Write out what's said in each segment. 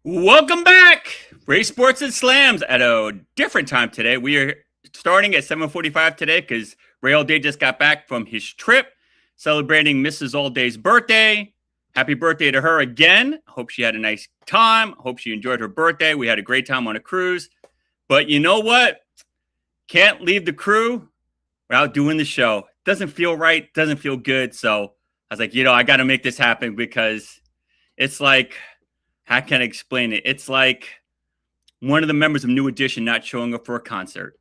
Welcome back, Ray Sports and Slams at a different time today. We are starting at 7:45 today because Ray All Day just got back from his trip celebrating Mrs. All Day's birthday. Happy birthday to her again. Hope she had a nice time. Hope she enjoyed her birthday. We had a great time on a cruise. But you know what? Can't leave the crew without doing the show. Doesn't feel right. Doesn't feel good. So I was like, I got to make this happen because it's like, how can I explain it? It's like one of the members of New Edition not showing up for a concert.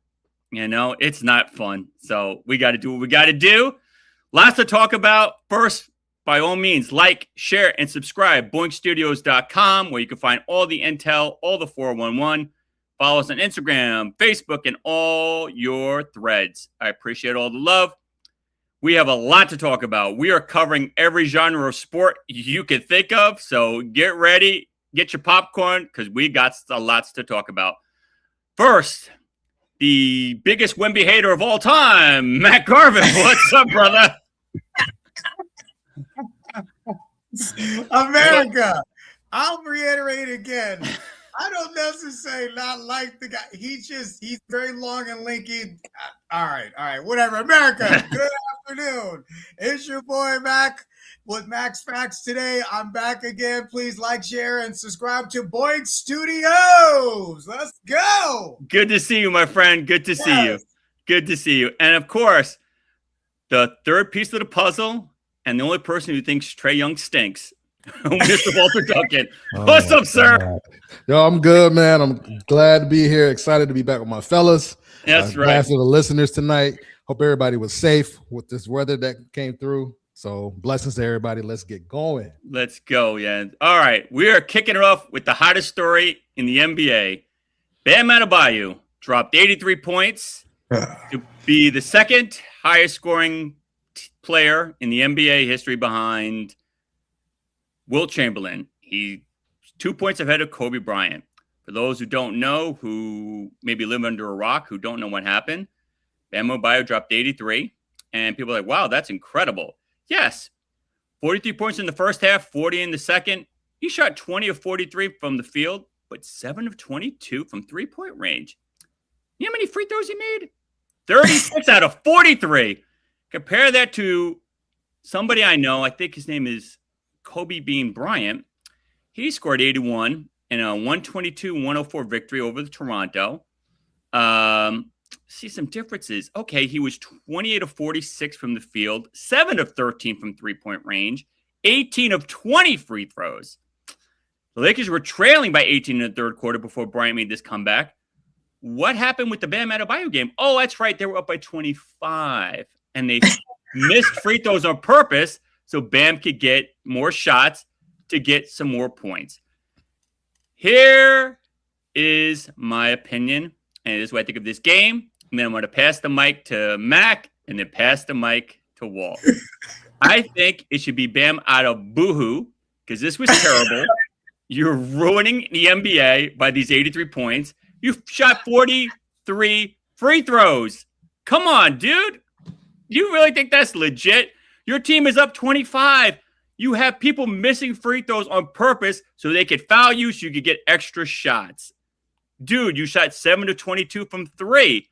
It's not fun. So we got to do what we got to do. Lots to talk about. First, by all means, like, share, and subscribe. BoinkStudios.com, where you can find all the intel, all the 411. Follow us on Instagram, Facebook, and all your threads. I appreciate all the love. We have a lot to talk about. We are covering every genre of sport you can think of. So get ready. Get your popcorn because we got lots to talk about. First, the biggest Wemby hater of all time, Matt Garvin. What's up, brother? America. I'll reiterate again. I don't necessarily not like the guy. He's very long and lanky. All right, whatever. America, good afternoon. It's your boy Mack with Mack's Facts today. I'm back again. Please like, share, and subscribe to Boink Studios. Let's go. Good to see you, my friend. Good to see you. Good to see you. And of course, the third piece of the puzzle, and the only person who thinks Trae Young stinks, Mr. Walter Duncan. What's up, sir? God. Yo, I'm good, man. I'm glad to be here. Excited to be back with my fellas. That's right. Glad for the listeners tonight. Hope everybody was safe with this weather that came through. So blessings to everybody. Let's get going. Let's go, yeah. All right. We are kicking it off with the hottest story in the NBA. Bam Adebayo dropped 83 points to be the second highest scoring player in the NBA history behind Wilt Chamberlain. He's 2 points ahead of Kobe Bryant. For those who don't know, who maybe live under a rock, who don't know what happened, Bam Adebayo dropped 83, and people are like, wow, that's incredible. Yes, 43 points in the first half, 40 in the second. He shot 20 of 43 from the field, but 7 of 22 from three-point range. You know how many free throws he made? 36 out of 43. Compare that to somebody I know. I think his name is Kobe Bryant. He scored 81 in a 122-104 victory over the Toronto. See some differences. Okay, he was 28 of 46 from the field, 7 of 13 from three-point range, 18 of 20 free throws. The Lakers were trailing by 18 in the third quarter before Bryant made this comeback. What happened with the Bam Adebayo game? Oh, that's right. They were up by 25, and they missed free throws on purpose so Bam could get more shots to get some more points. Here is my opinion, and it is what I think of this game. And then I'm going to pass the mic to Mack and then pass the mic to Walt. I think it should be Bam Adebayo because this was terrible. You're ruining the NBA by these 83 points. You shot 43 free throws. Come on, dude. You really think that's legit? Your team is up 25. You have people missing free throws on purpose so they could foul you so you could get extra shots. Dude, you shot 7 of 22 from three.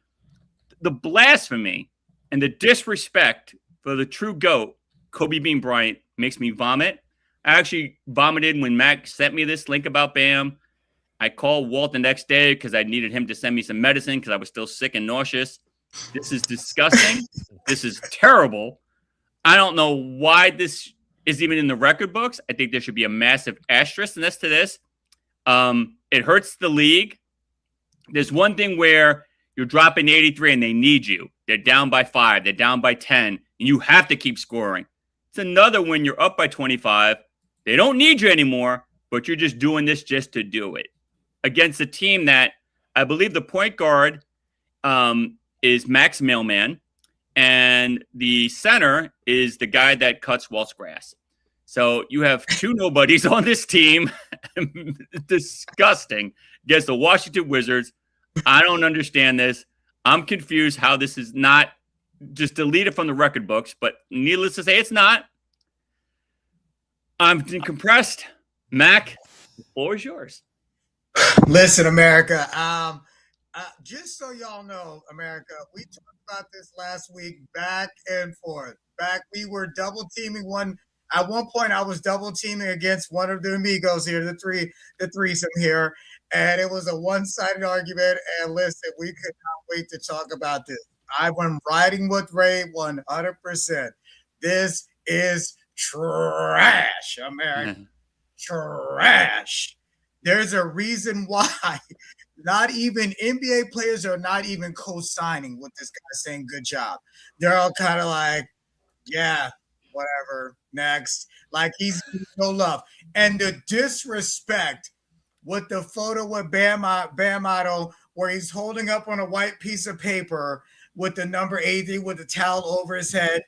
The blasphemy and the disrespect for the true GOAT, Kobe Bryant, makes me vomit. I actually vomited when Mack sent me this link about Bam. I called Walt the next day because I needed him to send me some medicine because I was still sick and nauseous. This is disgusting. This is terrible. I don't know why this is even in the record books. I think there should be a massive asterisk next to this. It hurts the league. There's one thing where you're dropping 83 and they need you. They're down by 5. They're down by 10. And you have to keep scoring. It's another when you're up by 25. They don't need you anymore, but you're just doing this just to do it. Against a team that I believe the point guard is Max Mailman, and the center is the guy that cuts Walt's grass. So you have two nobodies on this team. Disgusting. Against the Washington Wizards. I don't understand this. I'm confused how this is not just deleted from the record books, but needless to say, it's not. I'm compressed. Mack, the floor is yours. Listen, America. Just so y'all know, America, we talked about this last week, back and forth. We were double teaming one. At one point, I was double teaming against one of the amigos here, the threesome here, and it was a one-sided argument. And listen, we could not wait to talk about this. I went riding with Ray 100%. This is trash, America. Trash. There's a reason why not even NBA players are not even co-signing with this guy saying good job. They're all kind of like, yeah, whatever, next. Like he's no love. And the disrespect with the photo with Bam Adebayo, where he's holding up on a white piece of paper with the number 80 with the towel over his head,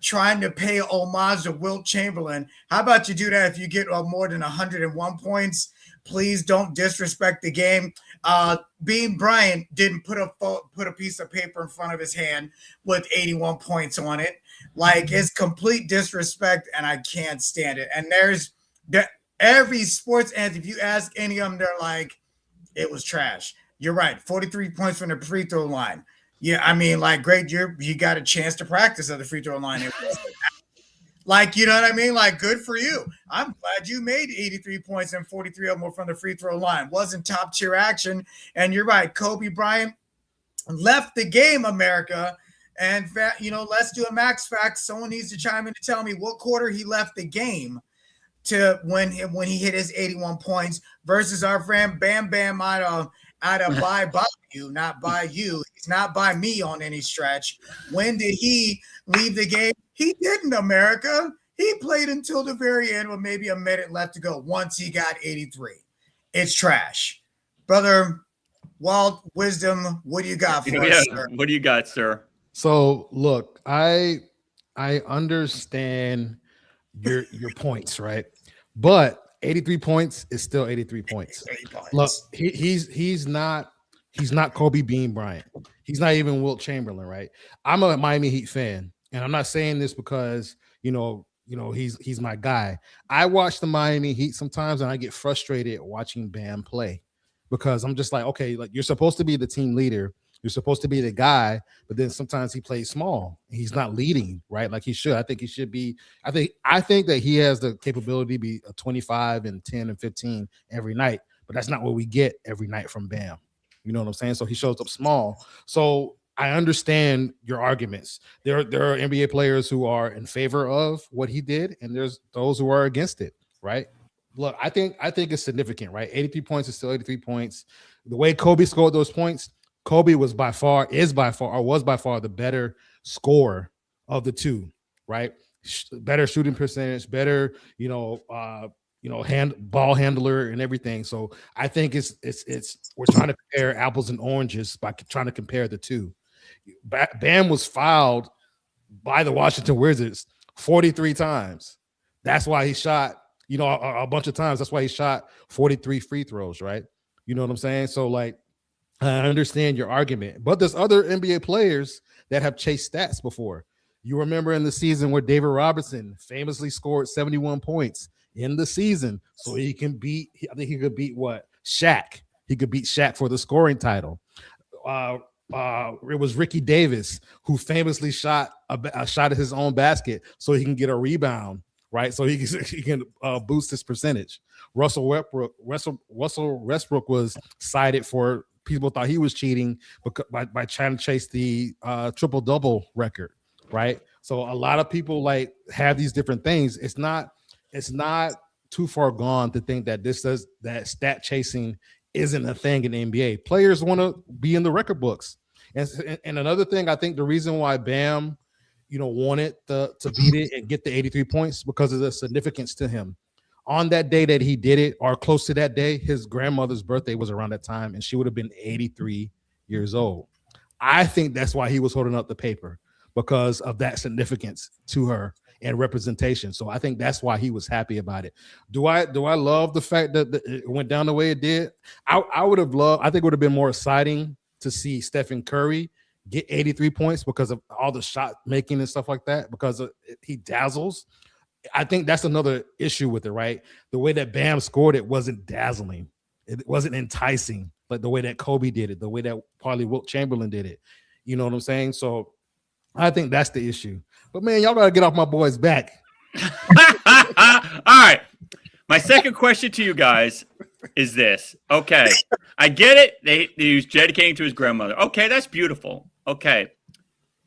trying to pay homage to Wilt Chamberlain. How about you do that if you get more than 101 points? Please don't disrespect the game. Bean Bryant didn't put a piece of paper in front of his hand with 81 points on it. Like, it's complete disrespect, and I can't stand it. And there's every sports and if you ask any of them, they're like, it was trash. You're right. 43 points from the free throw line. Yeah, I mean, like, great. You got a chance to practice at the free throw line. Like, you know what I mean? Like, good for you. I'm glad you made 83 points and 43 of them were from the free throw line. Wasn't top tier action. And you're right. Kobe Bryant left the game, America. And, let's do a max fact. Someone needs to chime in to tell me what quarter he left the game to when he hit his 81 points versus our friend Bam Adebayo, not by you. He's not by me on any stretch. When did he leave the game? He didn't, America. He played until the very end with maybe a minute left to go once he got 83. It's trash. Brother Walt, Wisdom, what do you got for us, sir? What do you got, sir? So look, I understand your points, right? But 83 points is still 83 points. Look, he's not Kobe Bean Bryant. He's not even Wilt Chamberlain, right? I'm a Miami Heat fan, and I'm not saying this because he's my guy. I watch the Miami Heat sometimes, and I get frustrated watching Bam play because I'm just like, okay, like, you're supposed to be the team leader. You're supposed to be the guy, but then sometimes he plays small. He's not leading, right? Like he should. I think he should be. I think that he has the capability to be a 25 and 10 and 15 every night, but that's not what we get every night from Bam. You know what I'm saying? So he shows up small. So I understand your arguments. There are NBA players who are in favor of what he did, and there's those who are against it, right? Look, I think it's significant, right? 83 points is still 83 points. The way Kobe scored those points, Kobe was by far the better scorer of the two, right? Better shooting percentage, better, ball handler and everything. So I think it's we're trying to compare apples and oranges by trying to compare the two. Bam was fouled by the Washington Wizards 43 times. That's why he shot, a bunch of times. That's why he shot 43 free throws, right? You know what I'm saying? So, like, I understand your argument, but there's other NBA players that have chased stats before. You remember in the season where David Robinson famously scored 71 points in the season, so he can beat. I think he could beat Shaq. He could beat Shaq for the scoring title. It was Ricky Davis who famously shot a shot at his own basket so he can get a rebound, right? So he can boost his percentage. Russell Westbrook was cited for. People thought he was cheating by trying to chase the triple-double record, right? So a lot of people like have these different things. It's not too far gone to think that that stat chasing isn't a thing in the NBA. Players want to be in the record books. And another thing, I think the reason why Bam, wanted to beat it and get the 83 points because of the significance to him. On that day that he did it, or close to that day, his grandmother's birthday was around that time, and she would have been 83 years old. I think that's why he was holding up the paper, because of that significance to her and representation. So I think that's why he was happy about it. Do I love the fact that it went down the way it did? I would have loved. I think it would have been more exciting to see Stephen Curry get 83 points because of all the shot making and stuff like that, because he dazzles. I think that's another issue with it, right? The way that Bam scored it wasn't dazzling. It wasn't enticing, but the way that Kobe did it, the way that probably Wilt Chamberlain did it. You know what I'm saying? So I think that's the issue. But man, y'all gotta get off my boy's back. All right. My second question to you guys is this. Okay. I get it. He was dedicating to his grandmother. Okay, that's beautiful. Okay.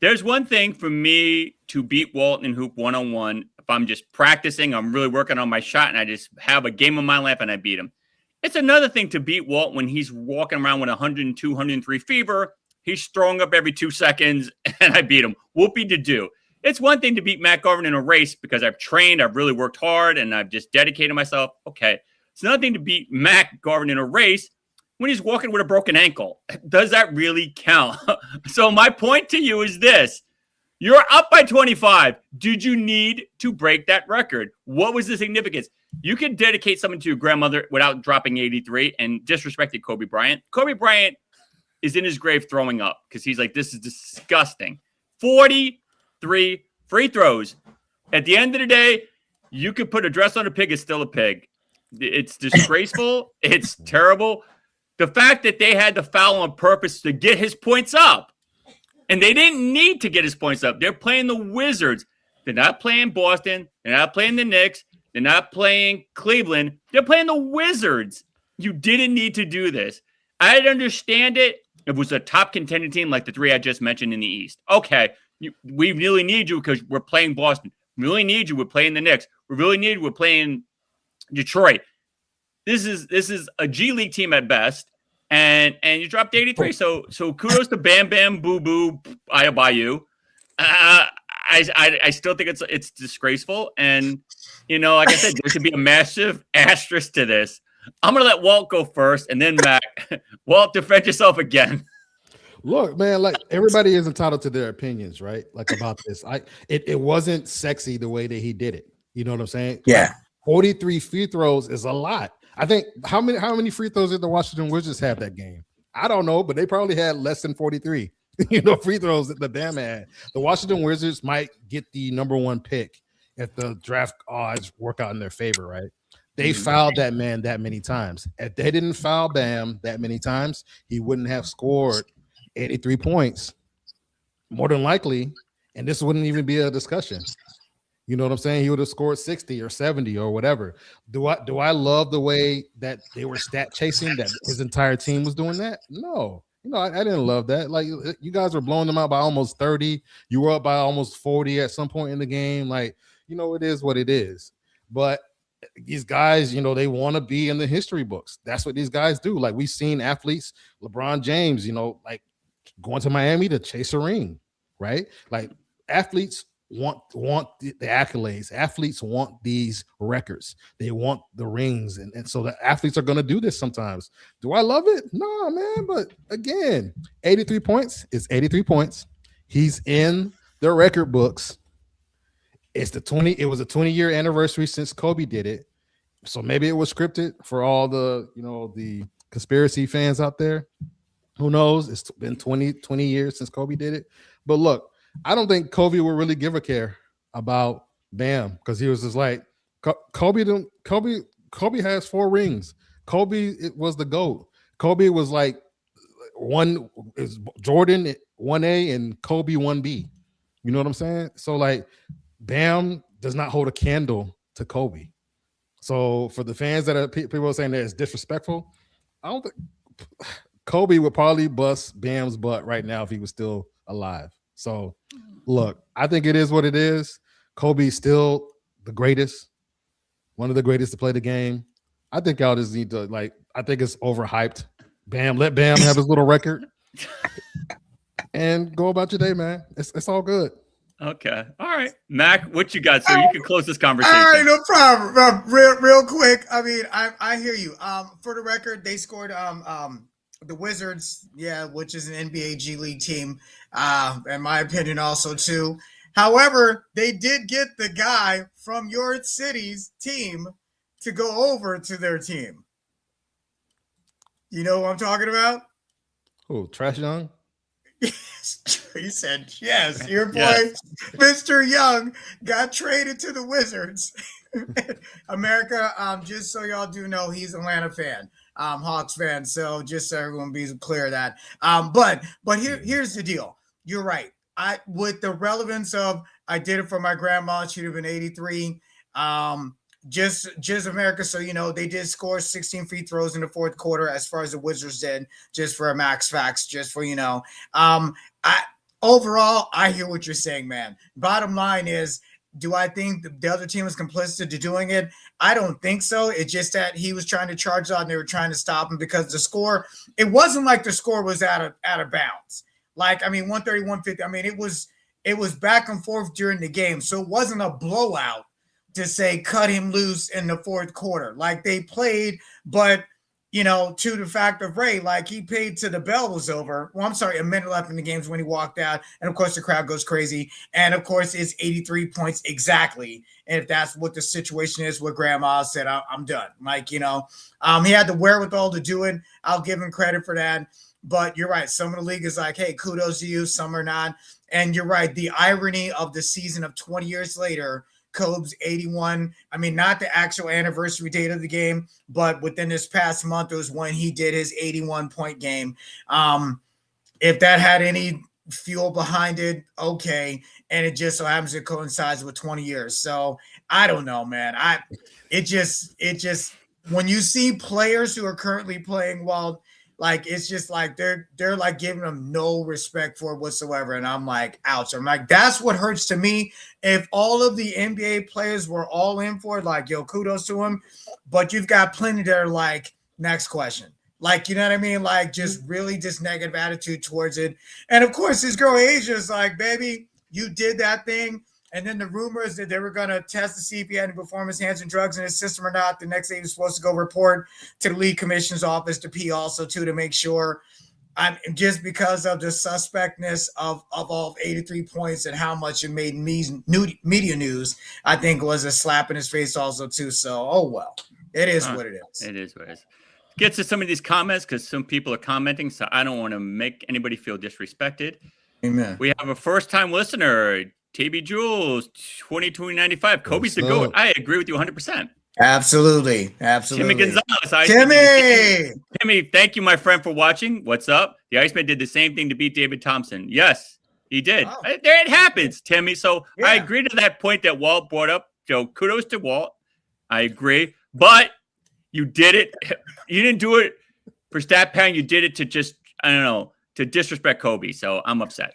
There's one thing for me to beat Walt in hoop one-on-one. If I'm just practicing, I'm really working on my shot, and I just have a game of my life and I beat him. It's another thing to beat Walt when he's walking around with 102, 103 fever. He's throwing up every 2 seconds, and I beat him. Whoopie-de-doo. It's one thing to beat Matt Garvin in a race because I've trained, I've really worked hard, and I've just dedicated myself. Okay. It's another thing to beat Matt Garvin in a race when he's walking with a broken ankle. Does that really count? So my point to you is this. You're up by 25. Did you need to break that record? What was the significance? You can dedicate something to your grandmother without dropping 83 and disrespecting Kobe Bryant. Kobe Bryant is in his grave throwing up because he's like, this is disgusting. 43 free throws. At the end of the day, you could put a dress on a pig, it's still a pig. It's disgraceful. It's terrible. The fact that they had to foul on purpose to get his points up, and they didn't need to get his points up. They're playing the Wizards. They're not playing Boston. They're not playing the Knicks. They're not playing Cleveland. They're playing the Wizards. You didn't need to do this. I'd understand it if it was a top contending team like the three I just mentioned in the East. Okay, we really need you because we're playing Boston. We really need you. We're playing the Knicks. We really need you. We're playing Detroit. This is a G League team at best, and you dropped 83. So kudos to Bam Bam Boo Boo Adebayo. I still think it's disgraceful, and like I said, there should be a massive asterisk to this. I'm gonna let Walt go first, and then Mac. Walt, defend yourself again. Look, man, like everybody is entitled to their opinions, right? Like about this. It wasn't sexy the way that he did it. You know what I'm saying? Yeah. Like 43 free throws is a lot. I think how many free throws did the Washington Wizards have that game? I don't know, but they probably had less than 43. Free throws that the Bam had. The Washington Wizards might get the number one pick if the draft odds work out in their favor, right? They fouled that man that many times. If they didn't foul Bam that many times, he wouldn't have scored 83 points, more than likely, and this wouldn't even be a discussion. You know what I'm saying? He would have scored 60 or 70 or whatever. Do I love the way that they were stat chasing, that his entire team was doing that? No. I didn't love that. Like, you guys were blowing them out by almost 30. You were up by almost 40 at some point in the game. Like, it is what it is. But these guys, they want to be in the history books. That's what these guys do. Like, we've seen athletes, LeBron James, like going to Miami to chase a ring, right? Like, athletes want the accolades. Athletes want these records. They want the rings, and so the athletes are going to do this sometimes. Do I love it? No, man. But again, 83 points is 83 points. He's in the record books. It was a 20-year anniversary since Kobe did it, so maybe it was scripted for all the the conspiracy fans out there. Who knows? It's been 20 years since Kobe did it. But look, I don't think Kobe would really give a care about Bam, because he was just like, Kobe has 4 rings. Kobe was the GOAT. Kobe was like one is Jordan 1A and Kobe 1B. You know what I'm saying? So like, Bam does not hold a candle to Kobe. So for the fans that are people are saying that it's disrespectful, I don't think Kobe would probably bust Bam's butt right now if he was still alive. So look, I think it is what it is. Kobe's still the greatest, one of the greatest to play the game. I think y'all just need to I think it's overhyped. Let Bam have his little record and go about your day, man. It's all good. Okay. All right. Mac, what you got, sir? You can close this conversation. All right, no problem. Real quick. I mean, I hear you. For the record, they scored the Wizards, which is an NBA G League team, in my opinion, also too. However, they did get the guy from your city's team to go over to their team. You know what I'm talking about? Oh, Trash Young? He said, yes, your boy, Mr. Young, got traded to the Wizards. America, just so y'all do know, he's an Atlanta fan. Hawks fan. So just so everyone be clear of that. But here's the deal. You're right. With the relevance of I did it for my grandma. She'd have been 83. Just America. So, they did score 16 free throws in the fourth quarter as far as the Wizards did, just for Max facts, just for, overall, I hear what you're saying, man. Bottom line is, do I think the other team was complicit to doing it? I don't think so. It's just that he was trying to charge out and they were trying to stop him because the score, it wasn't like the score was out of bounds. 130, 150. It was back and forth during the game. So it wasn't a blowout to say cut him loose in the fourth quarter. Like they played, but to the fact of Ray, like he paid till the bell was over. Well, I'm sorry, a minute left in the games when he walked out. And of course the crowd goes crazy. And of course it's 83 points exactly. And if that's what the situation is with grandma said, I'm done. He had the wherewithal to do it. I'll give him credit for that. But you're right. Some of the league is like, hey, kudos to you. Some are not. And you're right. The irony of the season of 20 years later, Kobe's 81. Not the actual anniversary date of the game, but within this past month, it was when he did his 81-point game. If that had any fuel behind it, okay. And it just so happens to coincide with 20 years. So I don't know, man. It just when you see players who are currently playing well, it's just like they're like giving them no respect for it whatsoever. And I'm like, ouch. I'm like, that's what hurts to me. If all of the NBA players were all in for it, yo, kudos to them. But you've got plenty that are like, next question. You know what I mean? Just really just negative attitude towards it. And of course, this girl Asia is like, baby, you did that thing. And then the rumors that they were going to test to see if he had any performance enhancing drugs in his system or not. The next day he was supposed to go report to the league commissioner's office, to P also too, to make sure. Just because of the suspectness of all 83 points and how much it made media news, I think was a slap in his face also too. So, oh well, it is what it is. It is what it is. Get to some of these comments because some people are commenting, so I don't want to make anybody feel disrespected. Amen. We have a first-time listener, TB Jules, 2295. Kobe's the GOAT. I agree with you 100%. Absolutely. Timmy Gonzalez. Timmy, thank you, my friend, for watching. What's up? The Iceman did the same thing to beat David Thompson. Yes, he did. Oh. There it happens, Timmy. So yeah. I agree to that point that Walt brought up. Joe, kudos to Walt. I agree. But you did it. You didn't do it for stat pound. You did it to just, to disrespect Kobe. So I'm upset.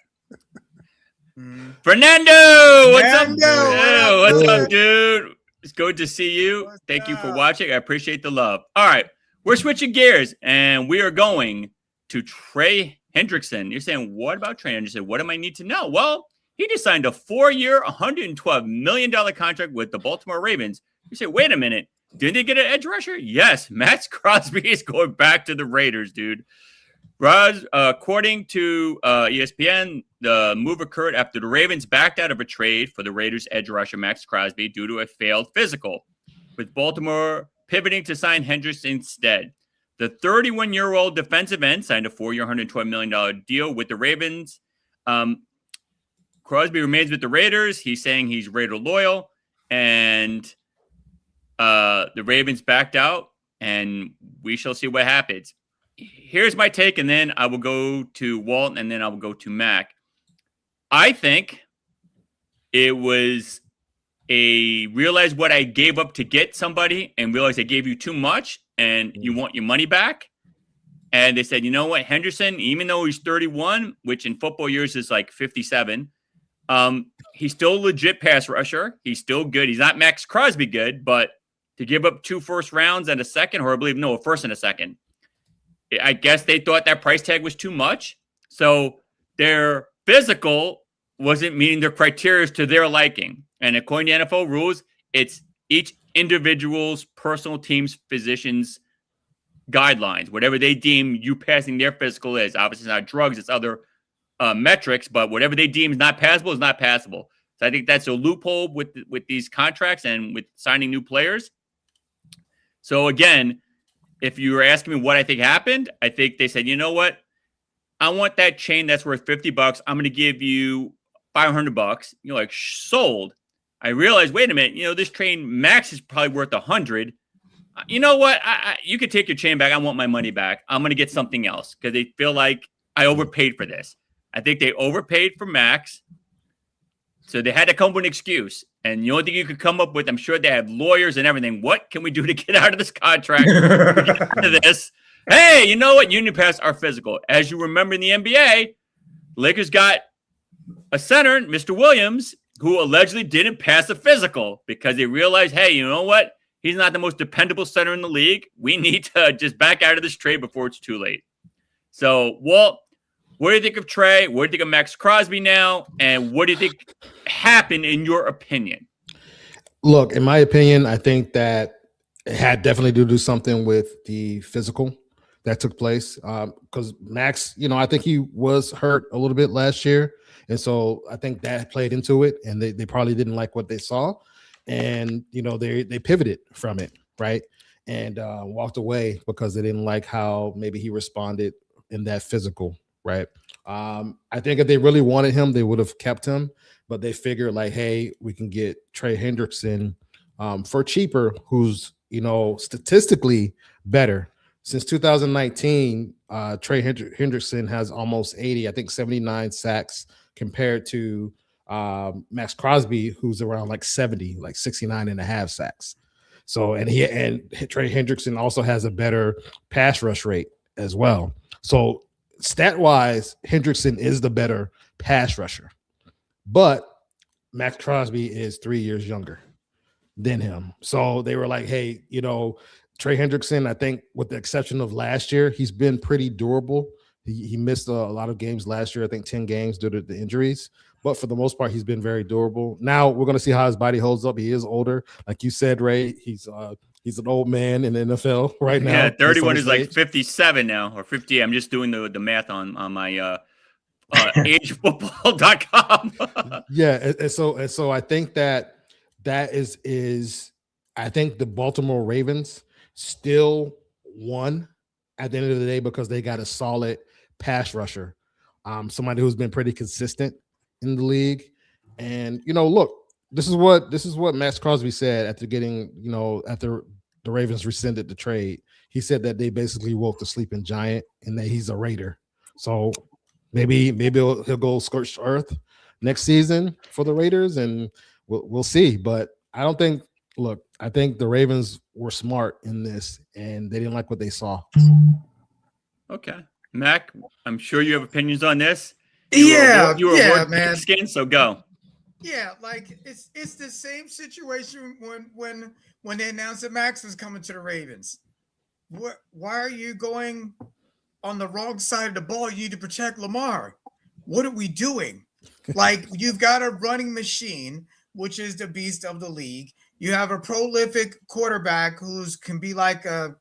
Fernando, what's up, dude? It's good to see you. Thank you for watching. I appreciate the love. All right, we're switching gears, and we are going to Trey Hendrickson. You're saying, what about Trey Hendrickson? What do I need to know? Well, he just signed a 4-year, $112 million contract with the Baltimore Ravens. You say, wait a minute. Didn't they get an edge rusher? Yes, Max Crosby is going back to the Raiders, dude. According to ESPN, the move occurred after the Ravens backed out of a trade for the Raiders' edge rusher Max Crosby due to a failed physical, with Baltimore pivoting to sign Hendricks instead. The 31-year-old defensive end signed a 4-year, $112 million deal with the Ravens. Crosby remains with the Raiders. He's saying he's Raider loyal, and the Ravens backed out, and we shall see what happens. Here's my take, and then I will go to Walt, and then I will go to Mack. I think it was realize what I gave up to get somebody and realize I gave you too much and you want your money back. And they said, you know what, Henderson, even though he's 31, which in football years is like 57, he's still a legit pass rusher. He's still good. He's not Max Crosby good, but to give up 2 first rounds and a second, or I believe, a first and a second, I guess they thought that price tag was too much. So their physical wasn't meeting their criteria to their liking. And according to NFL rules, it's each individual's personal team's physician's guidelines, whatever they deem you passing their physical is. Obviously, it's not drugs, it's other metrics, but whatever they deem is not passable is not passable. So I think that's a loophole with these contracts and with signing new players. So again, if you were asking me what I think happened, I think they said, you know what? I want that chain that's worth $50. I'm going to give you $500. You're like, sold. I realized, wait a minute, this train max is probably worth $100. You know what? You could take your chain back. I want my money back. I'm going to get something else because they feel like I overpaid for this. I think they overpaid for Max. So they had to come up with an excuse. And the only thing you could come up with, I'm sure they have lawyers and everything. What can we do to get out of this contract? Get out of this? Hey, you know what? Union pass are physical. As you remember in the NBA, Lakers got a center, Mr. Williams, who allegedly didn't pass a physical because they realized, hey, you know what? He's not the most dependable center in the league. We need to just back out of this trade before it's too late. So, Walt, what do you think of Trey? What do you think of Max Crosby now? And what do you think happened in your opinion? Look, in my opinion, I think that it had definitely to do something with the physical that took place. Because Max, I think he was hurt a little bit last year. And so I think that played into it. And they probably didn't like what they saw. And, they pivoted from it, right? And walked away because they didn't like how maybe he responded in that physical, right? I think if they really wanted him, they would have kept him, but they figured like, hey, we can get Trey Hendrickson for cheaper, who's, statistically better. Since 2019, Trey Hendrickson has almost 80, I think 79 sacks compared to Max Crosby, who's around like 70, like 69 and a half sacks. So, and Trey Hendrickson also has a better pass rush rate as well. So stat wise, Hendrickson is the better pass rusher, but Max Crosby is 3 years younger than him. So they were like, hey, Trey Hendrickson, I think with the exception of last year, he's been pretty durable. He missed a lot of games last year, I think 10 games due to the injuries. But for the most part, he's been very durable. Now we're going to see how his body holds up. He is older. Like you said, Ray, he's an old man in the NFL right now. Yeah, 31 is like 57 now or 50. I'm just doing the math on my agefootball.com. Yeah, and so I think that is I think the Baltimore Ravens still won at the end of the day because they got a solid pass rusher, somebody who's been pretty consistent in the league. And look, this is what Max Crosby said after getting, after the Ravens rescinded the trade. He said that they basically woke the sleeping giant and that he's a Raider. So maybe he'll go scorched earth next season for the Raiders, and we'll see. But I think the Ravens were smart in this, and they didn't like what they saw. Okay, Mac, I'm sure you have opinions on this. You were man. Skin, so go. Yeah, like it's the same situation when they announced that Max was coming to the Ravens. Why are you going on the wrong side of the ball? You need to protect Lamar. What are we doing? Like, you've got a running machine, which is the beast of the league. You have a prolific quarterback who's can be like a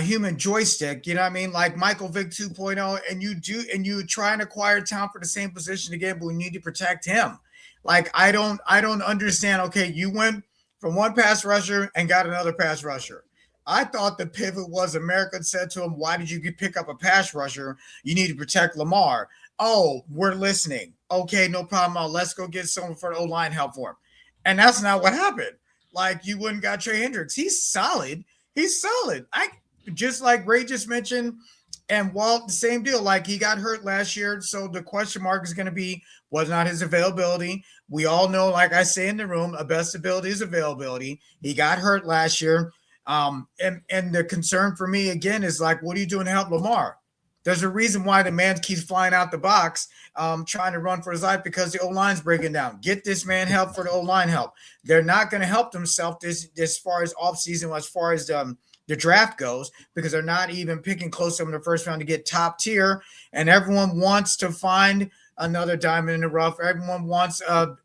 human joystick, you know what I mean? Like Michael Vick 2.0, and you try and acquire talent for the same position again, but we need to protect him. Like, I don't understand. Okay, you went from one pass rusher and got another pass rusher. I thought the pivot was America said to him, why did you pick up a pass rusher? You need to protect Lamar. Oh, we're listening. Okay, no problem. Let's go get someone for the O-line help for him. And that's not what happened. Like, you wouldn't got Trey Hendricks. He's solid. I just like Ray just mentioned, and Walt, the same deal. Like, he got hurt last year, so the question mark is going to be was not his availability. We all know, like I say in the room, a best ability is availability. He got hurt last year. And the concern for me again is like, what are you doing to help Lamar? There's a reason why the man keeps flying out the box, trying to run for his life because the O-line's breaking down. Get this man help for the O-line help. They're not going to help themselves this far as offseason, as far as the draft goes, because they're not even picking close to them in the first round to get top tier. And everyone wants to find another diamond in the rough. Everyone wants a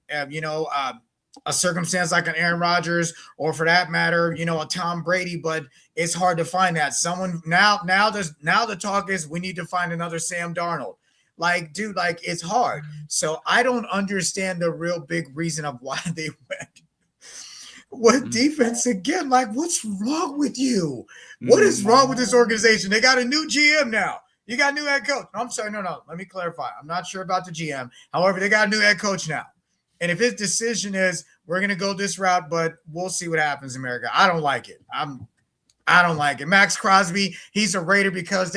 circumstance like an Aaron Rodgers, or for that matter, a Tom Brady, but it's hard to find that. Someone now the talk is we need to find another Sam Darnold. Like, dude, like, it's hard. So I don't understand the real big reason of why they went. What defense again? Like, what's wrong with you? What is wrong with this organization? They got a new GM now. You got a new head coach. No, I'm sorry. No. Let me clarify. I'm not sure about the GM. However, they got a new head coach now. And if his decision is we're gonna go this route, but we'll see what happens, America. I don't like it. I don't like it. Max Crosby, he's a Raider because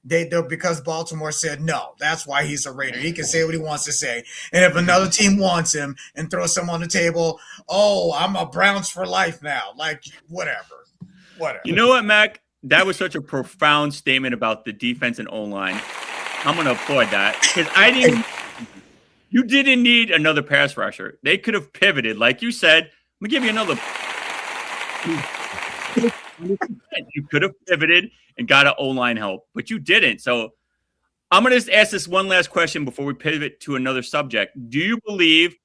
because Baltimore said no. That's why he's a Raider. He can say what he wants to say. And if another team wants him and throws some on the table, oh, I'm a Browns for life now. Like whatever. You know what, Mac? That was such a profound statement about the defense and O-line. I'm gonna applaud that because you didn't need another pass rusher. They could have pivoted, like you said. Let me give you another. You could have pivoted and got an O-line help, but you didn't. So I'm going to just ask this one last question before we pivot to another subject. Do you believe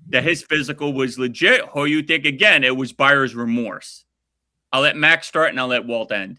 that his physical was legit, or you think, again, it was buyer's remorse? I'll let Max start, and I'll let Walt end.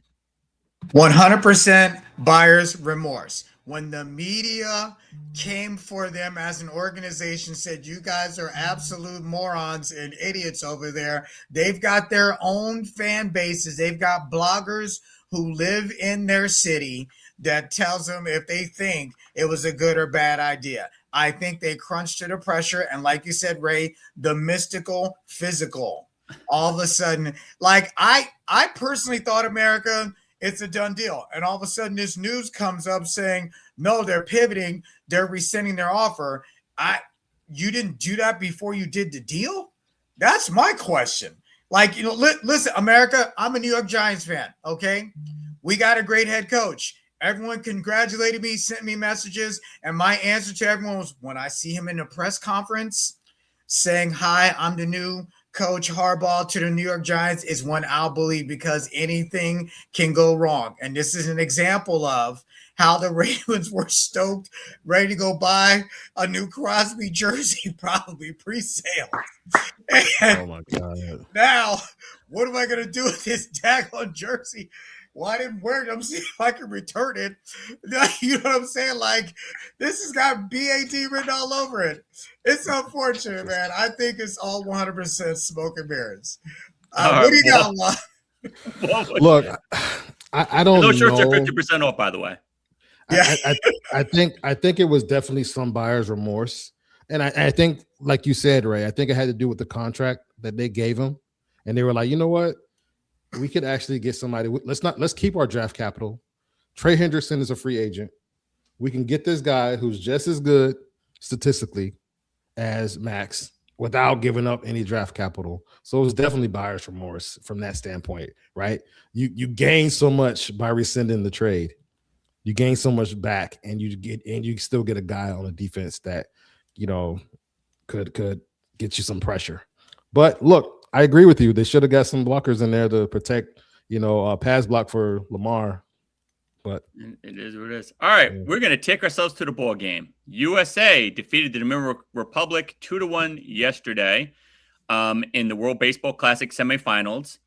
100% buyer's remorse. When the media came for them as an organization, said, you guys are absolute morons and idiots over there. They've got their own fan bases. They've got bloggers who live in their city that tells them if they think it was a good or bad idea. I think they crunched to the pressure. And like you said, Ray, the mystical physical. All of a sudden, like I personally thought, America, it's a done deal. And all of a sudden this news comes up saying, no, they're pivoting. They're rescinding their offer. You didn't do that before you did the deal? That's my question. Like, listen, America, I'm a New York Giants fan. Okay. We got a great head coach. Everyone congratulated me, sent me messages. And my answer to everyone was when I see him in a press conference saying, hi, I'm the new Coach Harbaugh to the New York Giants, is one I'll believe because anything can go wrong. And this is an example of how the Ravens were stoked, ready to go buy a new Crosby jersey, probably pre-sale. And Oh my God. now, what am I going to do with this daggone jersey? Well, I didn't wear it. I'm seeing if I can return it. You know what I'm saying? Like, this has got BAD written all over it. It's unfortunate, man. I think it's all 100% smoke and mirrors. What do you got, Walt? Look, I don't know. Those shirts are 50% off, by the way. Yeah. I think it was definitely some buyer's remorse. And I think, like you said, Ray, I think it had to do with the contract that they gave him. And they were like, you know what? We could actually get somebody. Let's keep our draft capital. Trey Hendrickson is a free agent. We can get this guy who's just as good statistically as Max without giving up any draft capital. So it was definitely buyer's remorse from that standpoint, right? You gain so much by rescinding the trade. You gain so much back, and you still get a guy on the defense that could get you some pressure. But look, I agree with you. They should have got some blockers in there to protect, pass block for Lamar. But it is what it is. All right, we're going to take ourselves to the ball game. USA defeated the Dominican Republic 2-1 yesterday in the World Baseball Classic semifinals.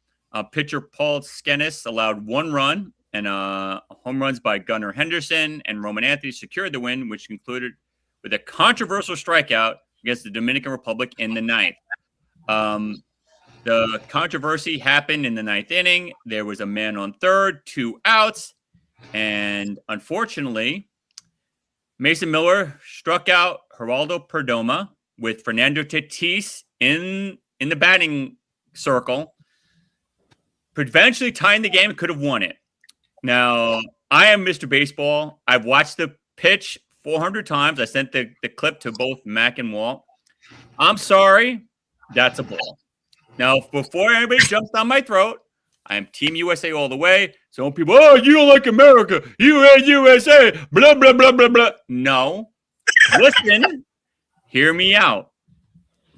Pitcher Paul Skenes allowed 1 run, and home runs by Gunnar Henderson and Roman Anthony secured the win, which concluded with a controversial strikeout against the Dominican Republic in the 9th. The controversy happened in the 9th inning. There was a man on third, 2 outs. And unfortunately, Mason Miller struck out Geraldo Perdomo with Fernando Tatis in the batting circle, eventually tying the game, could have won it. Now, I am Mr. Baseball. I've watched the pitch 400 times. I sent the clip to both Mack and Walt. I'm sorry. That's a ball. Now, before anybody jumps down my throat, I am Team USA all the way. Some people, oh, you don't like America. You hate USA. Blah, blah, blah, blah, blah. No. Listen. Hear me out.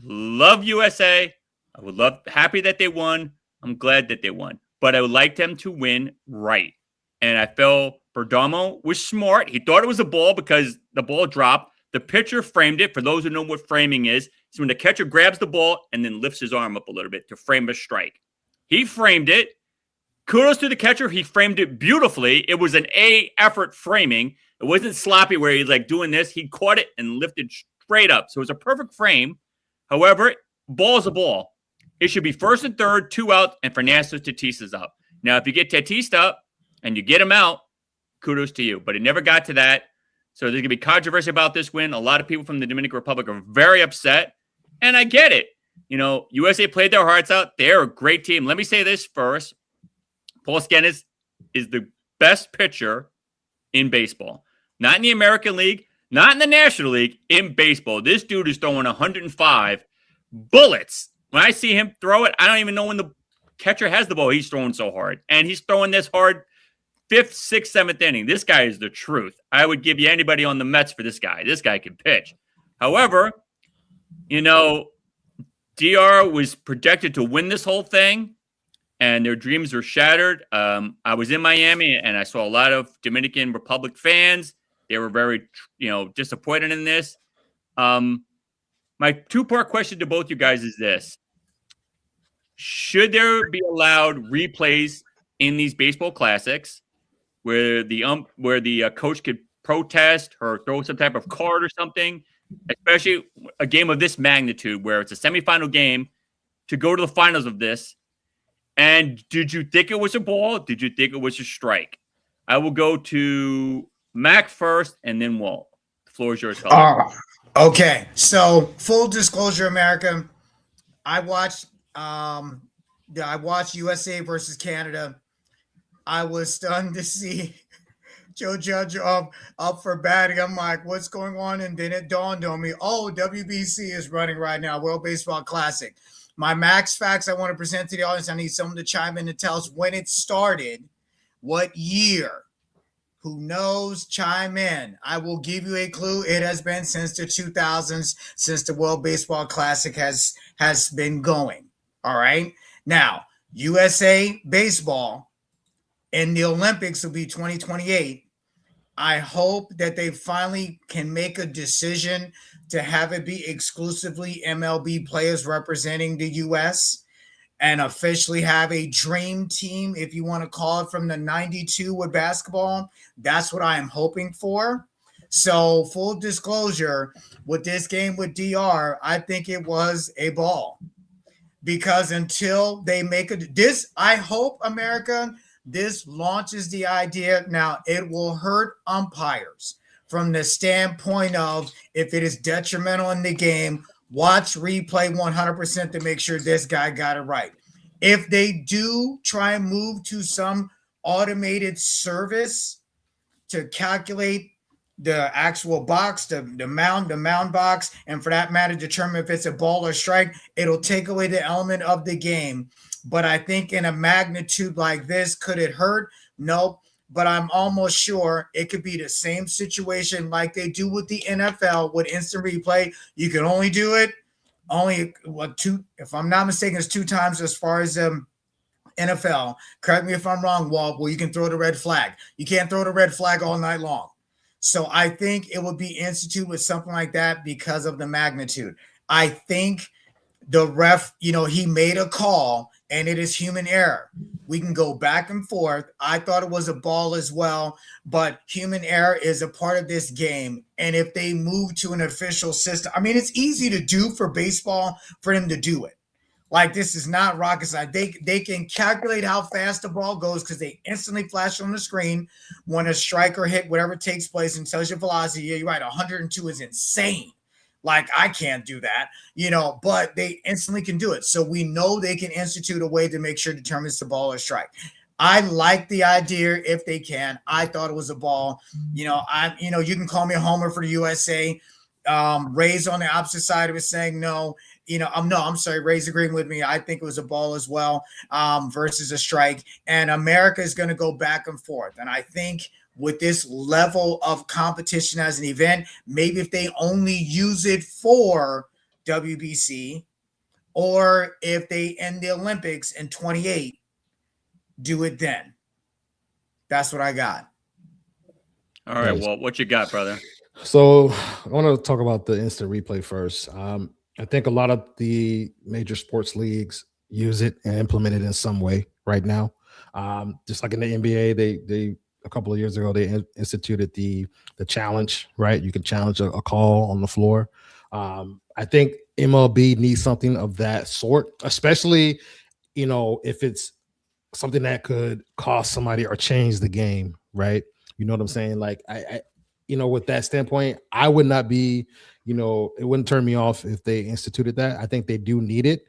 Love USA. I would happy that they won. I'm glad that they won. But I would like them to win right. And I felt Perdomo was smart. He thought it was a ball because the ball dropped. The pitcher framed it. For those who know what framing is, it's when the catcher grabs the ball and then lifts his arm up a little bit to frame a strike. He framed it. Kudos to the catcher. He framed it beautifully. It was an A effort framing. It wasn't sloppy where he's like doing this. He caught it and lifted straight up. So it was a perfect frame. However, ball is a ball. It should be first and third, 2 out, and Fernando Tatis is up. Now, if you get Tatis up and you get him out, kudos to you. But it never got to that. So there's going to be controversy about this win. A lot of people from the Dominican Republic are very upset. And I get it. USA played their hearts out. They're a great team. Let me say this first. Paul Skenes is the best pitcher in baseball. Not in the American League, not in the National League, in baseball. This dude is throwing 105 bullets. When I see him throw it, I don't even know when the catcher has the ball. He's throwing so hard. And he's throwing this hard 5th, 6th, 7th inning. This guy is the truth. I would give you anybody on the Mets for this guy. This guy can pitch. However, DR was projected to win this whole thing, and their dreams were shattered. I was in Miami, and I saw a lot of Dominican Republic fans. They were very, disappointed in this. My two-part question to both you guys is this. Should there be allowed replays in these baseball classics where the coach could protest or throw some type of card or something, especially a game of this magnitude where it's a semifinal game, to go to the finals of this? And did you think it was a ball? Did you think it was a strike? I will go to Mack first and then Walt. The floor is yours. Okay. So full disclosure, America, I watched USA versus Canada. I was stunned to see Joe Judge up for batting. I'm like, what's going on? And then it dawned on me, WBC is running right now, World Baseball Classic. My max facts I want to present to the audience. I need someone to chime in and tell us when it started, what year. Who knows? Chime in. I will give you a clue. It has been since the 2000s, since the World Baseball Classic has been going. All right. Now, USA baseball in the Olympics will be 2028. I hope that they finally can make a decision to have it be exclusively MLB players representing the U.S. and officially have a dream team, if you want to call it, from the 92 with basketball. That's what I am hoping for. So full disclosure, with this game with DR, I think it was a ball. Because until they make I hope, America, this launches the idea. Now, it will hurt umpires from the standpoint of, if it is detrimental in the game, watch replay 100% to make sure this guy got it right. If they do try and move to some automated service to calculate the actual box, the mound box, and for that matter, determine if it's a ball or strike, it'll take away the element of the game. But I think in a magnitude like this, could it hurt? Nope. But I'm almost sure it could be the same situation like they do with the NFL with instant replay. You can only do it two, if I'm not mistaken, it's 2 times as far as NFL. Correct me if I'm wrong, Walt. Well, you can throw the red flag. You can't throw the red flag all night long. So I think it would be instituted with something like that because of the magnitude. I think the ref, he made a call, and it is human error. We can go back and forth. I thought it was a ball as well, but human error is a part of this game. And if they move to an official system, it's easy to do for baseball for them to do it. Like, this is not rocket science. They can calculate how fast the ball goes because they instantly flash on the screen when a strike or hit, whatever takes place, and tells you velocity. Yeah, you're right. 102 is insane. Like, I can't do that, but they instantly can do it. So we know they can institute a way to make sure it determines the ball or strike. I like the idea if they can. I thought it was a ball. You can call me a homer for the USA. Ray's on the opposite side of it saying no. I'm sorry, Ray's agreeing with me. I think it was a ball as well, versus a strike. And America is going to go back and forth. And I think with this level of competition as an event, maybe if they only use it for WBC, or if they end the Olympics in 28, do it then. That's what I got. All right, well, what you got, brother? So I want to talk about the instant replay first. I think a lot of the major sports leagues use it and implement it in some way right now. Just like in the NBA, they a couple of years ago, they instituted the challenge, right? You can challenge a call on the floor. I think MLB needs something of that sort, especially, if it's something that could cost somebody or change the game, right? You know what I'm saying? Like, with that standpoint, I would not be, it wouldn't turn me off if they instituted that. I think they do need it,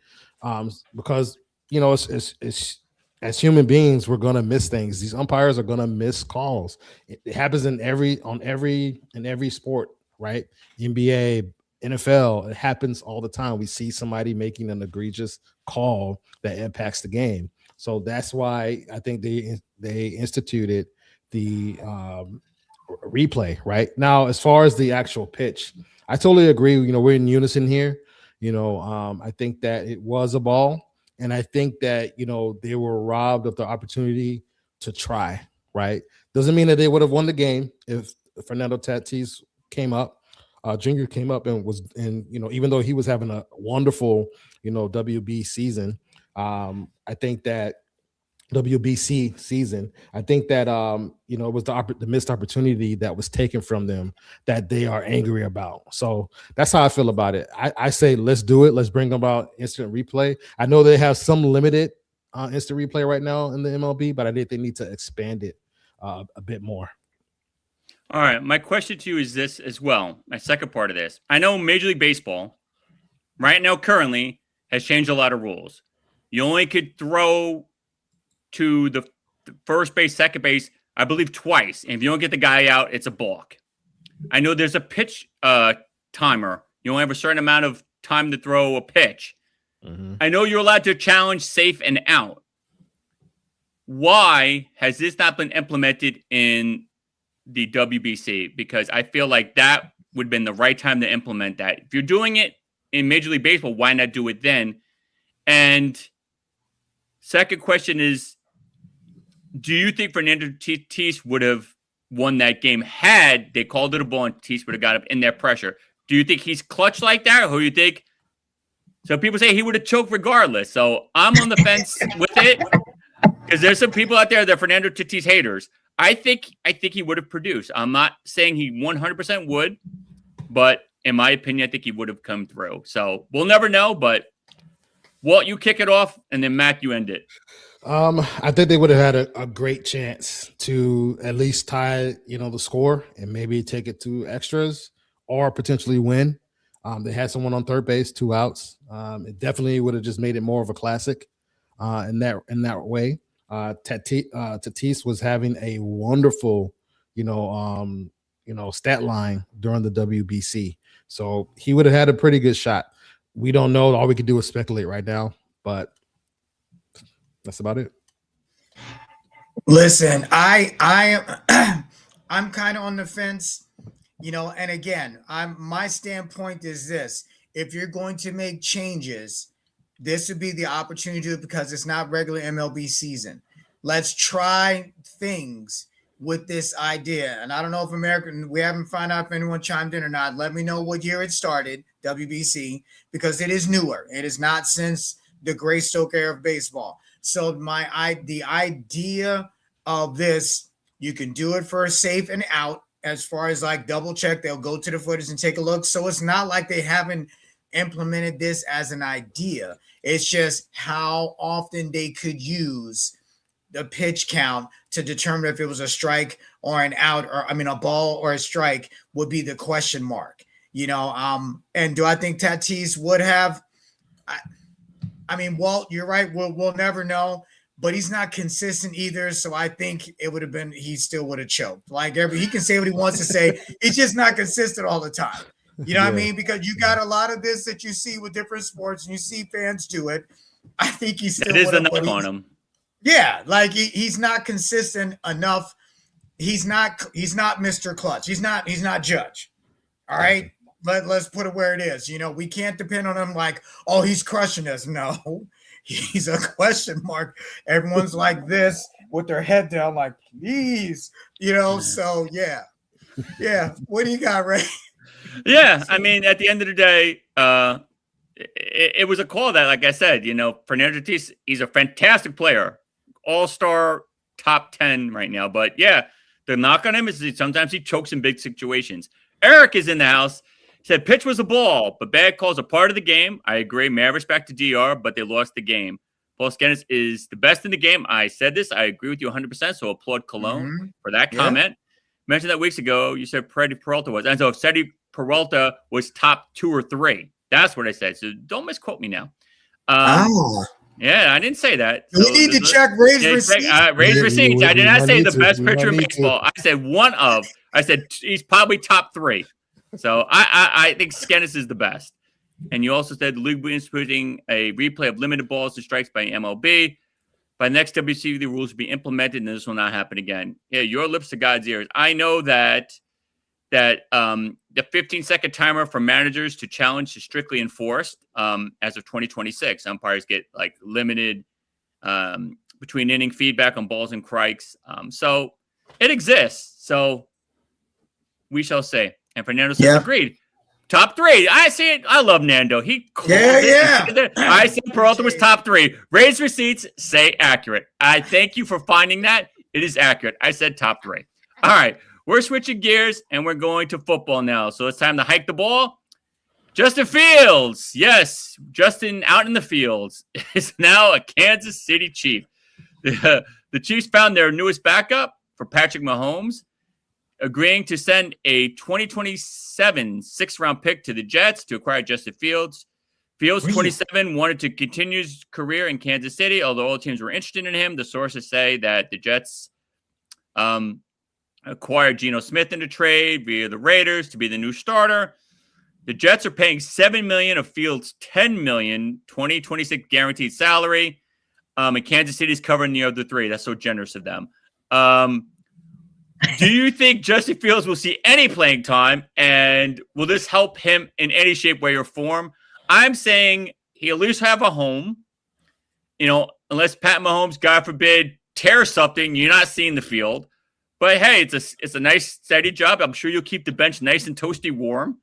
because it's as human beings, we're gonna miss things. These umpires are gonna miss calls. It happens in every sport, right? NBA, NFL, it happens all the time. We see somebody making an egregious call that impacts the game. So that's why I think they instituted the replay right now. As far as the actual pitch, I totally agree. We're in unison here. I think that it was a ball. And I think that, they were robbed of the opportunity to try, right? Doesn't mean that they would have won the game if Fernando Tatis Jr. came up and even though he was having a wonderful, WB season, I think that WBC season, I think that, it was the missed opportunity that was taken from them that they are angry about. So that's how I feel about it. I say, let's do it. Let's bring about instant replay. I know they have some limited instant replay right now in the MLB, but I think they need to expand it a bit more. All right. My question to you is this as well. My second part of this. I know Major League Baseball right now currently has changed a lot of rules. You only could throw to the first base, second base, I believe twice. And if you don't get the guy out, it's a balk. I know there's a pitch timer. You only have a certain amount of time to throw a pitch. Mm-hmm. I know you're allowed to challenge safe and out. Why has this not been implemented in the WBC? Because I feel like that would have been the right time to implement that. If you're doing it in Major League Baseball, why not do it then? And second question is, do you think Fernando Tatis would have won that game had they called it a ball and Tatis would have got up in their pressure? Do you think he's clutch like that? Or do you think – so people say he would have choked regardless. So I'm on the fence with it because there's some people out there that are Fernando Tatis haters. I think he would have produced. I'm not saying he 100% would, but in my opinion, I think he would have come through. So we'll never know, but Walt, you kick it off, and then Mack, you end it. I think they would have had a great chance to at least tie, the score and maybe take it to extras or potentially win. They had someone on third base, 2 outs. It definitely would have just made it more of a classic in that way. Tatis was having a wonderful, stat line during the WBC. So he would have had a pretty good shot. We don't know. All we can do is speculate right now, but that's about it. Listen, I'm kind of on the fence, and again, my standpoint is this: if you're going to make changes, this would be the opportunity to do it because it's not regular MLB season. Let's try things with this idea. And I don't know if we haven't found out if anyone chimed in or not. Let me know what year it started, WBC, because it is newer. It is not since the Greystoke era of baseball. So the idea of this, you can do it for a safe and out as far as like double check. They'll go to the footage and take a look. So it's not like they haven't implemented this as an idea. It's just how often they could use the pitch count to determine if it was a strike or an out, or a ball or a strike would be the question mark, and do I think Tatis would have? Walt, you're right. We'll never know, but he's not consistent either. So I think it would have been, he still would have choked. Like he can say what he wants to say. He's just not consistent all the time. You know what I mean? Because you got a lot of this that you see with different sports and you see fans do it. I think he still would have. That is the knock on him. Yeah. Like he's not consistent enough. He's not Mr. Clutch. He's not Judge. All right. Let's put it where it is. We can't depend on him like, oh, he's crushing us. No, he's a question mark. Everyone's like this with their head down, like, please, so yeah. What do you got, Ray? Yeah. At the end of the day, it was a call that, like I said, Fernando Tatis, he's a fantastic player, all-star top 10 right now. But yeah, the knock on him is that sometimes he chokes in big situations. Eric is in the house. Said pitch was a ball, but bad calls are part of the game. I agree. Mad respect to DR, but they lost the game. Paul Skenis is the best in the game. I said this. I agree with you 100%. So applaud Cologne for that comment. mentioned that weeks ago. You said Freddie Peralta was. And so if Freddie Peralta was top 2 or 3, that's what I said. So don't misquote me now. Yeah, I didn't say that. We need to check Ray's receipts. Ray's receipts. I did not say the best pitcher in baseball. I said one of. I said he's probably top 3. So I think Skenes is the best. And you also said the league will be instituting a replay of limited balls to strikes by MLB. By next WC, the rules will be implemented, and this will not happen again. Yeah, your lips to God's ears. I know that the 15-second timer for managers to challenge is strictly enforced as of 2026. Umpires get like limited between inning feedback on balls and strikes. So it exists. So we shall say. And Fernando says agreed. Top 3. I see it. I love Nando. I said Peralta was top 3. Raise receipts. Say accurate. I thank you for finding that. It is accurate. I said top 3. All right. We're switching gears, and we're going to football now. So it's time to hike the ball. Justin Fields. Yes, Justin out in the fields is now a Kansas City Chief. The Chiefs found their newest backup for Patrick Mahomes, agreeing to send a 2027 6th-round pick to the Jets to acquire Justin Fields. Fields, 27, wanted to continue his career in Kansas City, although all teams were interested in him. The sources say that the Jets acquired Geno Smith in the trade via the Raiders to be the new starter. The Jets are paying $7 million of Fields' $10 million 2026 guaranteed salary. And Kansas City's covering the other 3. That's so generous of them. Do you think Justin Fields will see any playing time, and will this help him in any shape, way, or form? I'm saying he'll at least have a home. Unless Pat Mahomes, God forbid, tears something, you're not seeing the field. But hey, it's a nice steady job. I'm sure you'll keep the bench nice and toasty warm.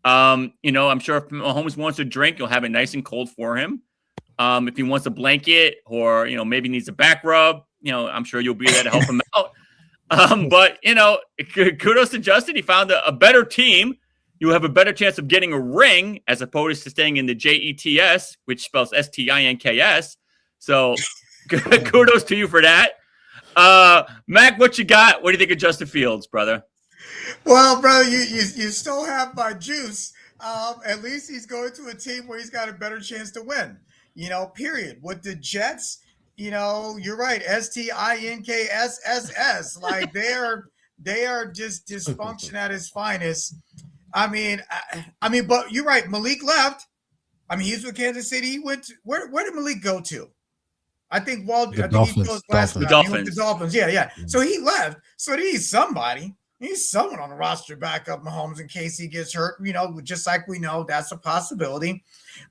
I'm sure if Mahomes wants a drink, you'll have it nice and cold for him. If he wants a blanket or maybe needs a back rub, I'm sure you'll be there to help him out. But kudos to Justin. He found a better team. You have a better chance of getting a ring as opposed to staying in the JETS, which spells STINKS. So kudos to you for that. Mac, what you got? What do you think of Justin Fields, brother? Well, brother, you still have my juice. At least he's going to a team where he's got a better chance to win. Period. With the Jets, you're right. STINKSSS. Like they are just dysfunction at its finest. I mean, but you're right. Malik left. He's with Kansas City. He went where did Malik go to? I think Walt. The Dolphins. The Dolphins. The Dolphins. Yeah. So he left. So he's somebody. He's someone on the roster back up Mahomes in case he gets hurt. Just like we know that's a possibility.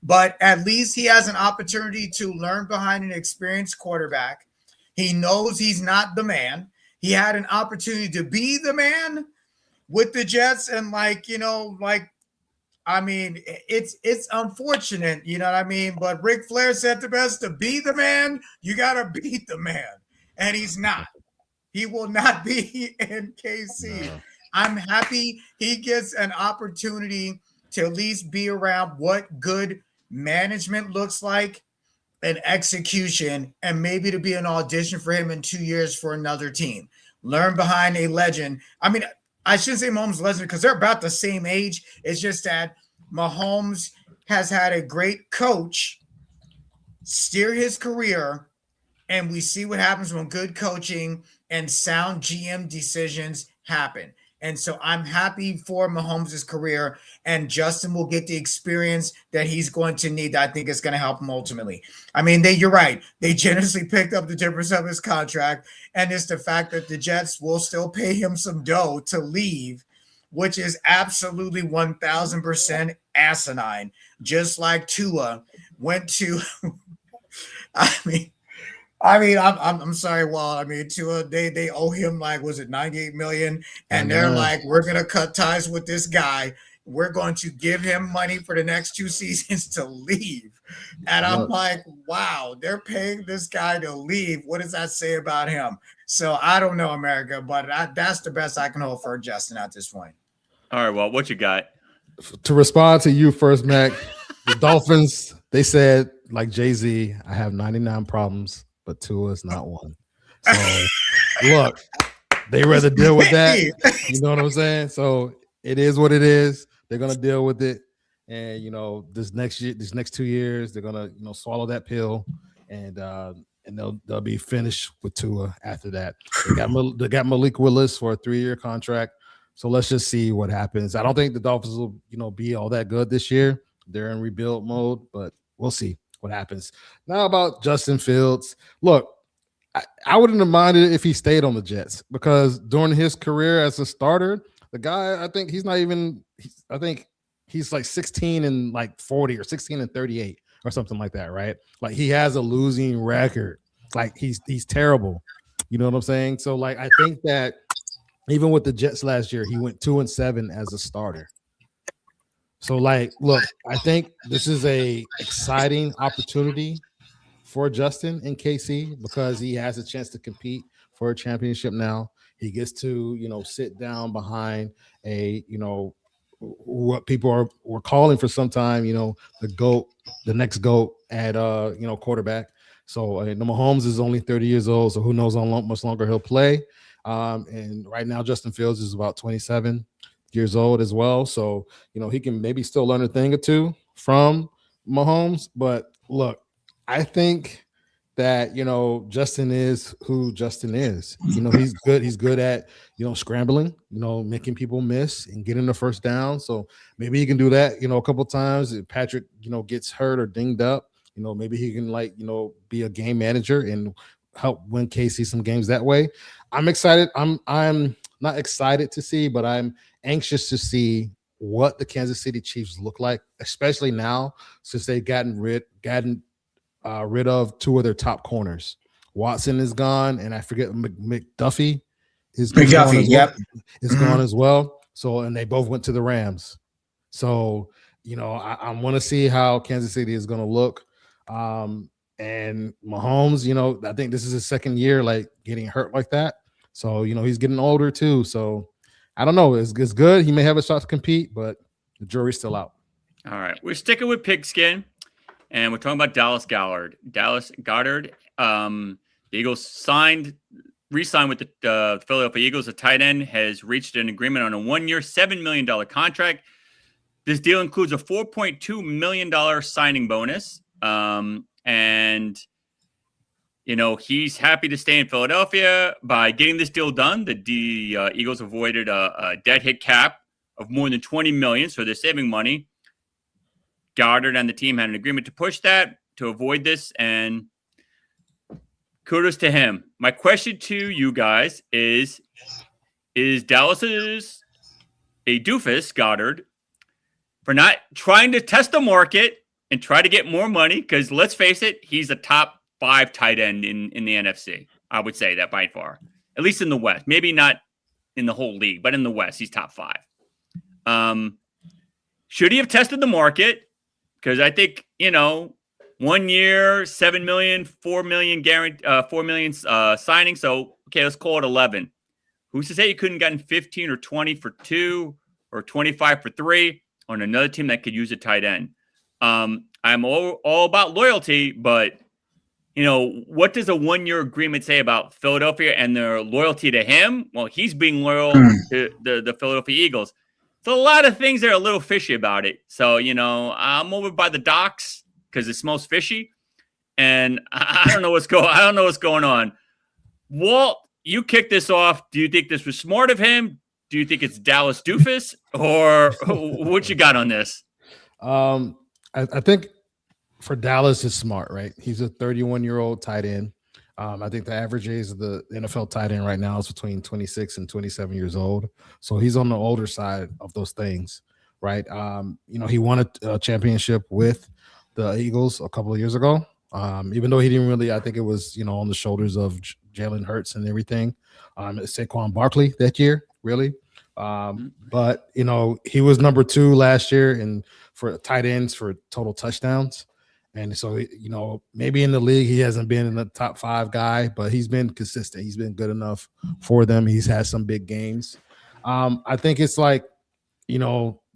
But at least he has an opportunity to learn behind an experienced quarterback. He knows he's not the man. He had an opportunity to be the man with the Jets, and it's unfortunate, you know what I mean? But Ric Flair said the best: to be the man, you gotta beat the man, and he's not. He will not be in KC. No. I'm happy he gets an opportunity to at least be around what good management looks like and execution, and maybe to be an audition for him in 2 years for another team. Learn behind a legend. I shouldn't say Mahomes legend because they're about the same age. It's just that Mahomes has had a great coach steer his career, and we see what happens when good coaching and sound GM decisions happen. And so I'm happy for Mahomes' career, and Justin will get the experience that he's going to need. I think it's going to help him ultimately. You're right. They generously picked up the difference of his contract, and it's the fact that the Jets will still pay him some dough to leave, which is absolutely 1,000% asinine. Just like Tua went to, I'm sorry, Walt. Tua, they owe him was it $98 million, and they're like, we're gonna cut ties with this guy. We're going to give him money for the next 2 seasons to leave. And I'm like, wow, they're paying this guy to leave. What does that say about him? So I don't know, America, but that's the best I can hope for Justin at this point. All right, well, what you got? To respond to you first, Mac, the Dolphins, they said, like Jay-Z, I have 99 problems, but Tua is not one. So, look, they rather deal with that. You know what I'm saying? So it is what it is. They're gonna deal with it, and this next year, these next 2 years, they're gonna swallow that pill, and they'll be finished with Tua after that. They got Malik Willis for a 3-year contract. So let's just see what happens. I don't think the Dolphins will be all that good this year. They're in rebuild mode, but we'll see what happens. Now about Justin Fields. Look, I wouldn't have minded if he stayed on the Jets, because during his career as a starter, the guy, I think I think he's like 16 and like 40 or 16 and 38 or something like that, right? Like he has a losing record. Like he's terrible. You know what I'm saying? So like I think that even with the Jets last year, he went 2-7 as a starter. So like, look, I think this is a exciting opportunity for Justin in KC, because he has a chance to compete for a championship now. He gets to, sit down behind a, what people were calling for some time, the GOAT, the next GOAT at, quarterback. So Mahomes is only 30 years old, so who knows how much longer he'll play. And right now, Justin Fields is about 27 years old as well. So, he can maybe still learn a thing or two from Mahomes. But look, I think that, Justin is who Justin is. He's good. He's good at, scrambling, making people miss and getting the first down. So maybe he can do that, a couple of times. If Patrick, gets hurt or dinged up, maybe he can be a game manager and help win KC some games that way. I'm excited. I'm not excited to see, but I'm anxious to see what the Kansas City Chiefs look like, especially now since they've gotten rid of 2 of their top corners. Watson is gone, and I forget McDuffie is gone as well. Gone as well. So, and they both went to the Rams. So, I want to see how Kansas City is going to look. And Mahomes, I think this is his second year, getting hurt like that. So, he's getting older too. So, I don't know. It's good. He may have a shot to compete, but the jury's still out. All right. We're sticking with pigskin, and we're talking about Dallas Goedert. The Eagles re-signed with the Philadelphia Eagles. The tight end has reached an agreement on a 1-year, $7 million contract. This deal includes a $4.2 million signing bonus. And he's happy to stay in Philadelphia. By getting this deal done, the Eagles avoided a dead hit cap of more than $20 million, so they're saving money. Goddard and the team had an agreement to push that, to avoid this, and kudos to him. My question to you guys is Dallas's a doofus, Goddard, for not trying to test the market and try to get more money? Because let's face it, he's a top 5 tight end in the NFC. I would say that by far, at least in the West. Maybe not in the whole league, but in the West, he's top 5. Should he have tested the market? Because I think, 1 year, $7 million, $4 million $4 million signing. So, okay, let's call it 11. Who's to say you couldn't gotten 15 or 20 for 2 or 25 for 3 on another team that could use a tight end? I'm all about loyalty, but what does a 1-year agreement say about Philadelphia and their loyalty to him? Well, he's being loyal to the Philadelphia Eagles. So a lot of things that are a little fishy about it. So, I'm over by the docks because it smells fishy, and I don't know what's going on. Walt, you kicked this off. Do you think this was smart of him? Do you think it's Dallas doofus, or what you got on this? I think for Dallas is smart, right? He's a 31-year-old tight end. I think the average age of the NFL tight end right now is between 26 and 27 years old. So he's on the older side of those things, right? He won a championship with the Eagles a couple of years ago. Even though he didn't really, I think it was, on the shoulders of Jalen Hurts and everything. Saquon Barkley that year, really. But, he was number 2 last year and for tight ends for total touchdowns. And so, maybe in the league, he hasn't been in the top 5 guy, but he's been consistent. He's been good enough for them. He's had some big games. I think it's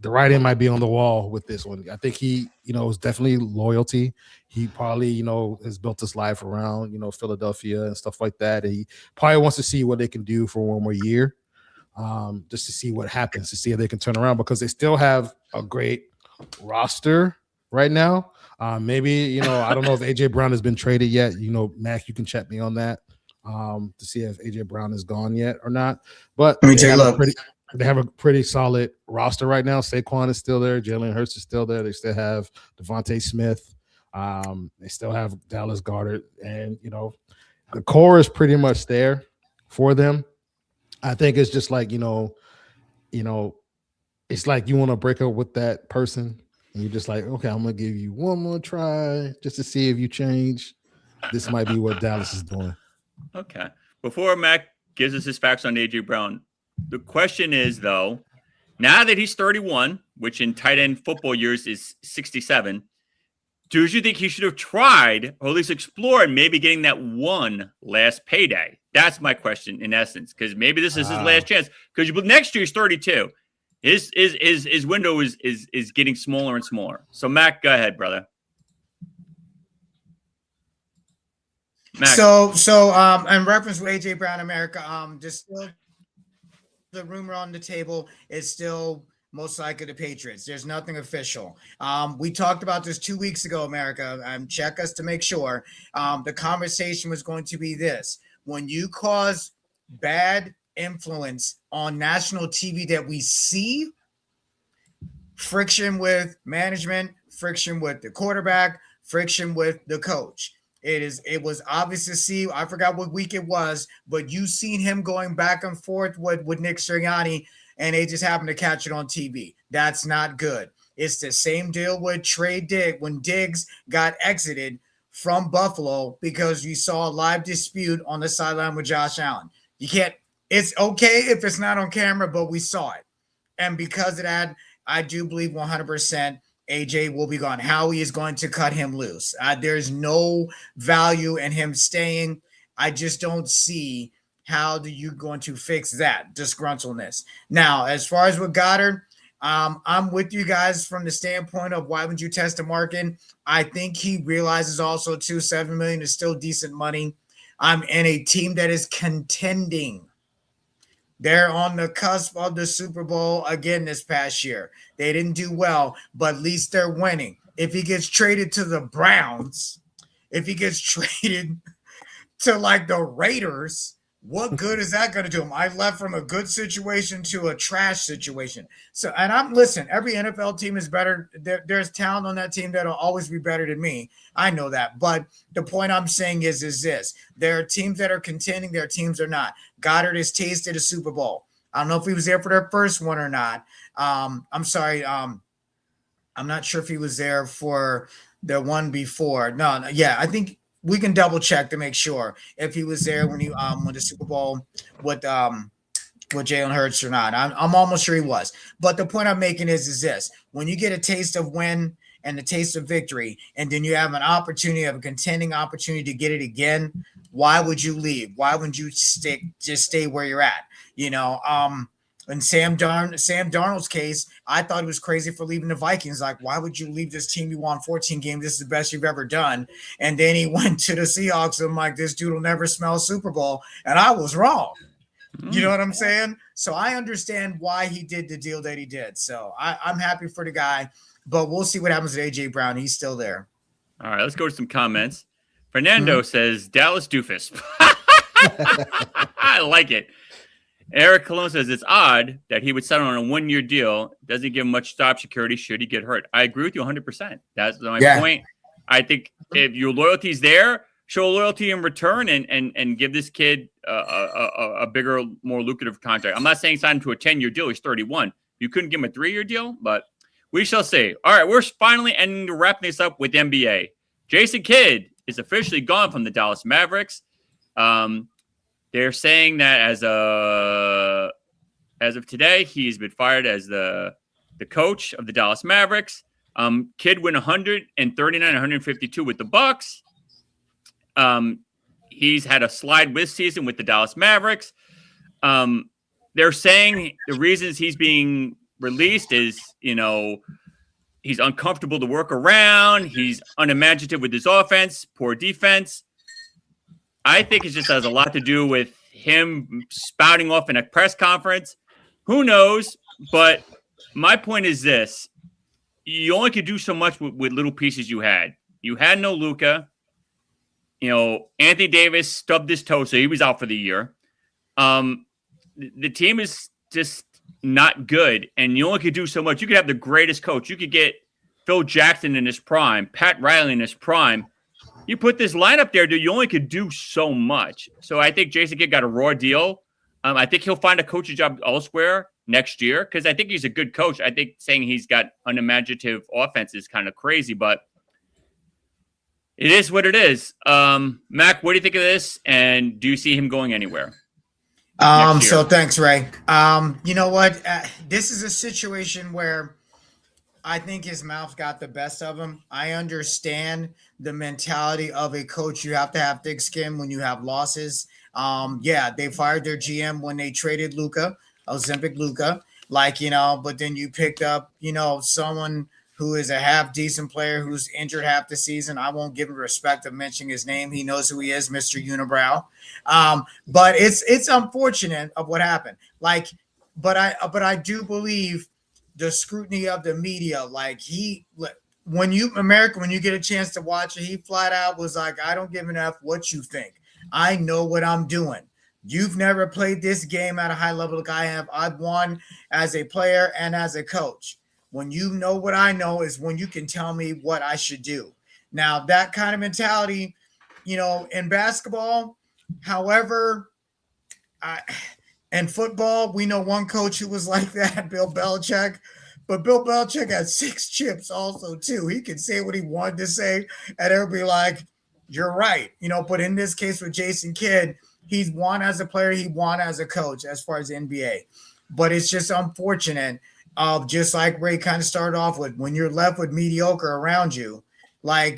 the writing might be on the wall with this one. I think he, is definitely loyalty. He probably, has built his life around, Philadelphia and stuff like that. And he probably wants to see what they can do for one more year, just to see what happens, to see if they can turn around, because they still have a great roster right now. Maybe, I don't know if AJ Brown has been traded yet. Mac, you can check me on that to see if AJ Brown is gone yet or not. But let me take a look. They have a pretty solid roster right now. Saquon is still there. Jalen Hurts is still there. They still have Devontae Smith. They still have Dallas Goedert. And, the core is pretty much there for them. I think it's just like, it's like you want to break up with that person. And you're just like, okay, I'm going to give you one more try just to see if you change. This might be what Dallas is doing. Okay. Before Mac gives us his facts on AJ Brown, the question is, though, now that he's 31, which in tight end football years is 67, do you think he should have tried, or at least explored, maybe getting that one last payday? That's my question, in essence, because maybe this is his last chance. Because next year he's 32, his window is getting smaller and smaller. So, Mac, go ahead, brother. Mac. So, in reference with AJ Brown, America, just still. The rumor on the table is still most likely the Patriots. There's nothing official. We talked about this 2 weeks ago, America, check us to make sure. The conversation was going to be this: when you cause bad influence on national TV that we see, friction with management, friction with the quarterback, friction with the coach. It was obvious to see. I forgot what week it was, but you seen him going back and forth with Nick Sirianni, and they just happened to catch it on TV. That's not good. It's the same deal with when Diggs got exited from Buffalo because you saw a live dispute on the sideline with Josh Allen. You can't. It's okay if it's not on camera, but we saw it, and because of that, I do believe 100%. AJ will be gone. Howie is going to cut him loose. There's no value in him staying. I just don't see how you're going to fix that disgruntledness. Now, as far as with Goddard, I'm with you guys from the standpoint of why would you test the market? I think he realizes also too, $7 million is still decent money. I'm in a team that is contending. They're on the cusp of the Super Bowl again this past year. They didn't do well, but at least they're winning. If he gets traded to the Browns, if he gets traded to like the Raiders, what good is that going to do him? I left from a good situation to a trash situation. So, and listen, every NFL team is better. There's talent on that team that'll always be better than me. I know that. But the point I'm saying is this. There are teams that are contending. There are teams that are not. Goddard has tasted a Super Bowl. I don't know if he was there for their first one or not. I'm sorry. I'm not sure if he was there for the one before. No, yeah, I think we can double check to make sure if he was there when he won the Super Bowl with Jalen Hurts or not. I'm almost sure he was. But the point I'm making is this: when you get a taste of win and the taste of victory, and then you have an opportunity, a contending opportunity to get it again, why would you leave? Why wouldn't you stay where you're at? In Sam Darnold's case, I thought it was crazy for leaving the Vikings. Like, why would you leave this team? You won 14 games. This is the best you've ever done. And then he went to the Seahawks. And I'm like, this dude will never smell a Super Bowl. And I was wrong. You know what I'm saying? So I understand why he did the deal that he did. So I'm happy for the guy. But we'll see what happens with A.J. Brown. He's still there. All right, let's go to some comments. Fernando says, Dallas doofus. I like it. Eric Colon says it's odd that he would settle on a one-year deal. Doesn't give him much job security should he get hurt. I agree with you 100%. That's my point. I think if your loyalty's there, show loyalty in return and give this kid a bigger, more lucrative contract. I'm not saying sign him to a 10-year deal. He's 31. You couldn't give him a 3-year deal, but we shall see. All right, we're finally ending to wrap this up with NBA. Jason Kidd is officially gone from the Dallas Mavericks. They're saying that as of today, he's been fired as the coach of the Dallas Mavericks. Kidd went 139, 152 with the Bucks. He's had a slide with season with the Dallas Mavericks. They're saying the reasons he's being released is, he's uncomfortable to work around. He's unimaginative with his offense, poor defense. I think it just has a lot to do with him spouting off in a press conference. Who knows? But my point is this. You only could do so much with little pieces you had. You had no Luka. Anthony Davis stubbed his toe, so he was out for the year. The team is just not good, and you only could do so much. You could have the greatest coach. You could get Phil Jackson in his prime, Pat Riley in his prime. You put this lineup there, dude, you only could do so much. So I think Jason Kidd got a raw deal. I think he'll find a coaching job elsewhere next year because I think he's a good coach. I think saying he's got unimaginative offense is kind of crazy, but it is what it is. Mac, what do you think of this? And do you see him going anywhere? So thanks, Ray. You know what? This is a situation where I think his mouth got the best of him. I understand the mentality of a coach. You have to have thick skin when you have losses. They fired their GM when they traded Luka, Ozempic Luka, but then you picked up, someone who is a half decent player who's injured half the season. I won't give him respect of mentioning his name. He knows who he is, Mr. Unibrow. But it's unfortunate of what happened. But I do believe the scrutiny of the media, when you get a chance to watch it, he flat out was like, I don't give an F what you think. I know what I'm doing. You've never played this game at a high level like I have. I've won as a player and as a coach. When you know what I know is when you can tell me what I should do. Now, that kind of mentality, in basketball, however, in football, we know one coach who was like that, Bill Belichick. But Bill Belichick had 6 chips also, too. He could say what he wanted to say, and everybody like, you're right. But in this case with Jason Kidd, he's won as a player, he won as a coach as far as the NBA. But it's just unfortunate just like Ray kind of started off with, when you're left with mediocre around you,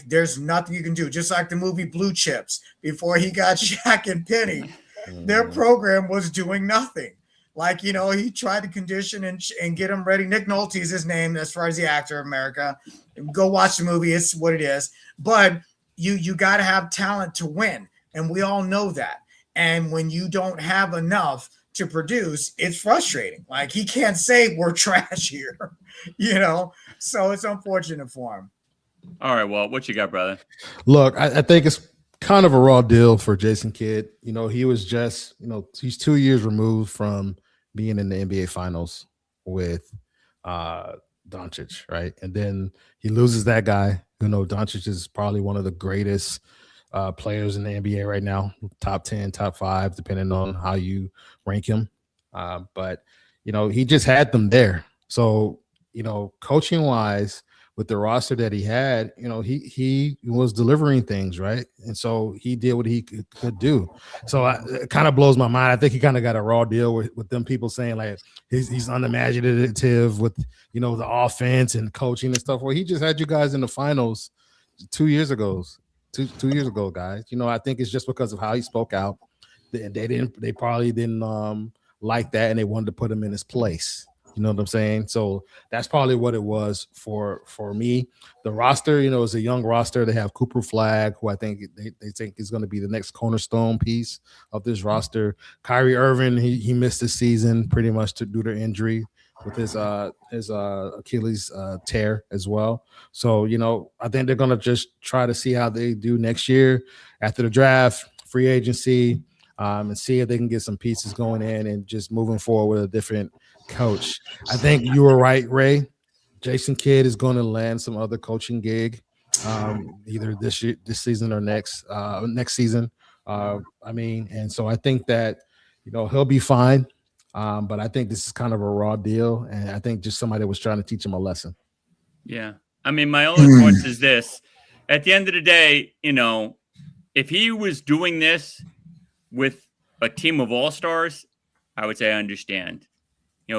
there's nothing you can do. Just like the movie Blue Chips, before he got Shaq and Penny, their program was doing nothing. He tried to condition and get him ready. Nick Nolte is his name as far as the actor of America. Go watch the movie. It's what it is. But you got to have talent to win. And we all know that. And when you don't have enough to produce, it's frustrating. He can't say we're trash here, so it's unfortunate for him. All right, Walt, what you got, brother? Look, I think it's kind of a raw deal for Jason Kidd. He was just, he's 2 years removed from being in the NBA finals with Doncic, right? And then he loses that guy. Doncic is probably one of the greatest players in the NBA right now, top 10, top 5, depending on how you rank him. But he just had them there. So, coaching wise, with the roster that he had, he was delivering things, right? And so he did what he could do. So it kind of blows my mind. I think he kind of got a raw deal with them people saying he's unimaginative with, the offense and coaching and stuff. Well, he just had you guys in the finals 2 years ago. Two years ago, guys. I think it's just because of how he spoke out. They probably didn't like that, and they wanted to put him in his place. You know what I'm saying? So that's probably what it was for me. The roster, is a young roster. They have Cooper Flag, who I think they think is going to be the next cornerstone piece of this roster. Kyrie Irving, he missed the season pretty much due to injury with his Achilles tear as well. So, I think they're going to just try to see how they do next year after the draft, free agency, and see if they can get some pieces going in and just moving forward with a different coach. I think you were right, Ray. Jason Kidd is going to land some other coaching gig, either this season or next season. And so I think that, he'll be fine. But I think this is kind of a raw deal, and I think just somebody was trying to teach him a lesson. Yeah. My only point is this. At the end of the day, if he was doing this with a team of all-stars, I would say I understand.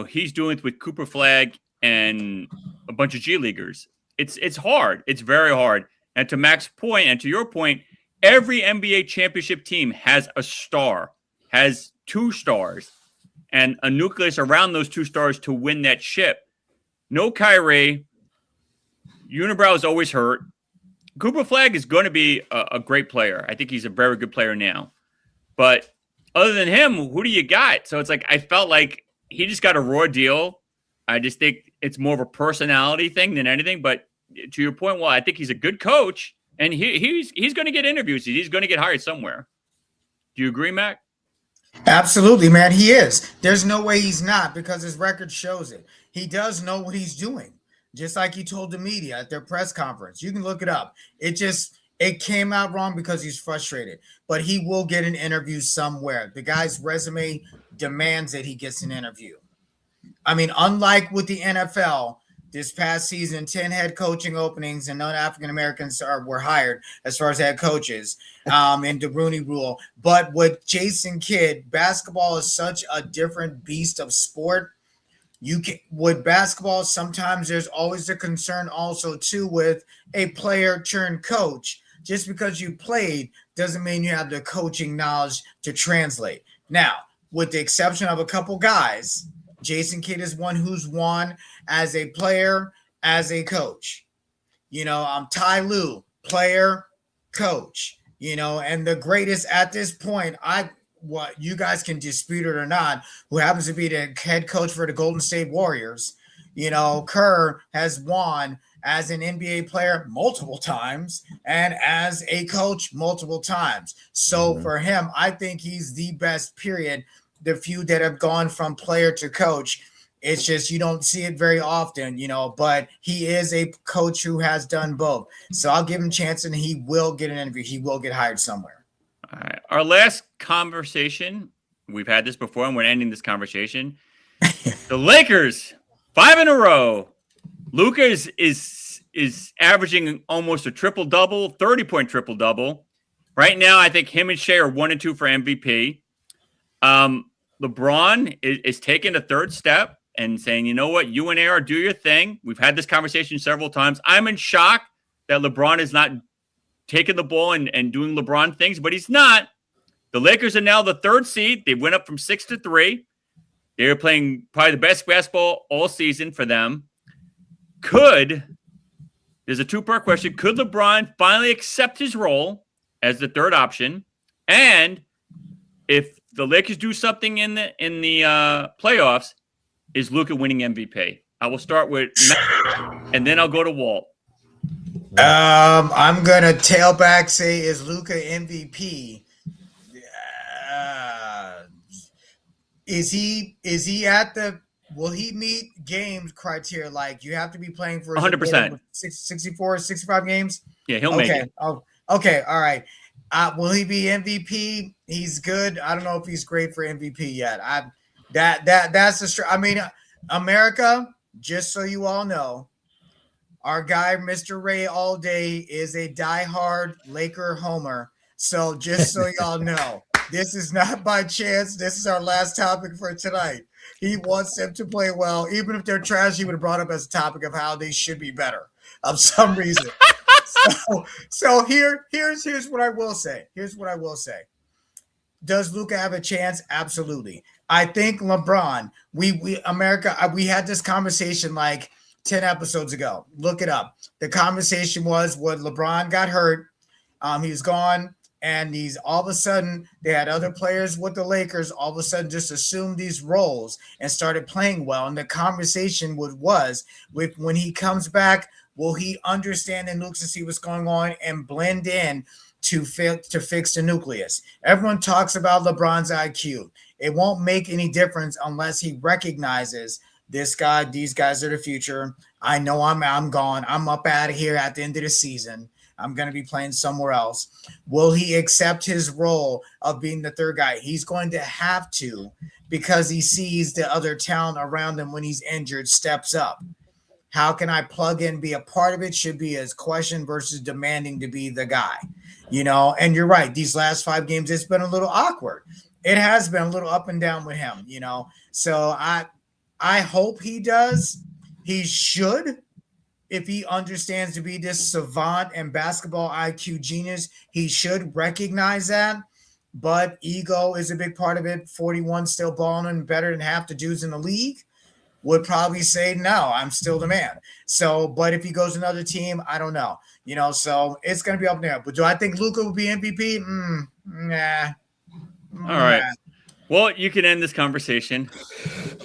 He's doing it with Cooper Flag and a bunch of G Leaguers. It's hard. It's very hard. And to Mac's point, and to your point, every NBA championship team has a star, has 2 stars, and a nucleus around those 2 stars to win that ship. no Kyrie. Unibrow is always hurt. Cooper Flag is going to be a great player. I think he's a very good player now. But other than him, who do you got? So it's like I felt like he just got a raw deal. I just think it's more of a personality thing than anything. But to your point, well, I think he's a good coach, and he's going to get interviews. He's going to get hired somewhere. Do you agree, Mac? Absolutely, man. He is. There's no way he's not because his record shows it. He does know what he's doing, just like he told the media at their press conference. You can look it up. It came out wrong because he's frustrated, but he will get an interview somewhere. The guy's resume demands that he gets an interview. I mean, unlike with the NFL, this past season, 10 head coaching openings and none African Americans were hired as far as head coaches in the Rooney Rule. But with Jason Kidd, basketball is such a different beast of sport. With basketball, sometimes there's always a concern also too with a player turned coach. Just because you played doesn't mean you have the coaching knowledge to translate. Now, with the exception of a couple guys, Jason Kidd is one who's won as a player, as a coach. Ty Lue, player, coach. And the greatest at this point, what you guys can dispute it or not, who happens to be the head coach for the Golden State Warriors. Kerr has won as an NBA player multiple times and as a coach multiple times. So for him, I think he's the best, period. The few that have gone from player to coach, it's just you don't see it very often, but he is a coach who has done both. So I'll give him a chance and he will get an interview. He will get hired somewhere. All right. Our last conversation, we've had this before and we're ending this conversation. The Lakers, 5 in a row. Luka is averaging almost a triple-double, 30-point triple-double. Right now, I think him and Shea are 1 and 2 for MVP. LeBron is taking a third step and saying, you know what, you and AR do your thing. We've had this conversation several times. I'm in shock that LeBron is not taking the ball and doing LeBron things, but he's not. The Lakers are now the 3rd seed. They went up from 6 to 3. They're playing probably the best basketball all season for them. There's a 2-part question. Could LeBron finally accept his role as the third option? And if the Lakers do something in the playoffs, is Luka winning MVP? I will start with Matt, and then I'll go to Walt. I'm gonna tail back. Say, is Luka MVP? Is he at the? Will he meet games criteria? Like you have to be playing for 100%, 64, 65 games. Yeah, he'll make it. Okay, all right. Will he be MVP? He's good. I don't know if he's great for MVP yet. That's the. I mean, America. Just so you all know, our guy, Mr. Ray All Day, is a diehard Laker homer. So just so y'all know, this is not by chance. This is our last topic for tonight. He wants them to play well. Even if they're trash, he would have brought up as a topic of how they should be better of some reason. So here's what I will say. Here's what I will say. Does Luka have a chance? Absolutely. I think LeBron, America, we had this conversation like 10 episodes ago. Look it up. The conversation was when LeBron got hurt. He was gone. And all of a sudden, they had other players with the Lakers all of a sudden just assumed these roles and started playing well. And the conversation was when he comes back, will he understand the nukes and see what's going on and blend in to fix the nucleus? Everyone talks about LeBron's IQ. It won't make any difference unless he recognizes these guys are the future. I know I'm gone. I'm up out of here at the end of the season. I'm going to be playing somewhere else. Will he accept his role of being the third guy? He's going to have to, because he sees the other talent around him when he's injured steps up. How can I plug in, be a part of it? Should be his question versus demanding to be the guy, and you're right. These last 5 games, it's been a little awkward. It has been a little up and down with him, so I hope he does. He should. If he understands to be this savant and basketball IQ genius, he should recognize that. But ego is a big part of it. 41 still balling better than half the dudes in the league. would probably say, no, I'm still the man. So, but if he goes to another team, I don't know. So it's going to be up there. But do I think Luka will be MVP? Nah. All right. Well, you can end this conversation.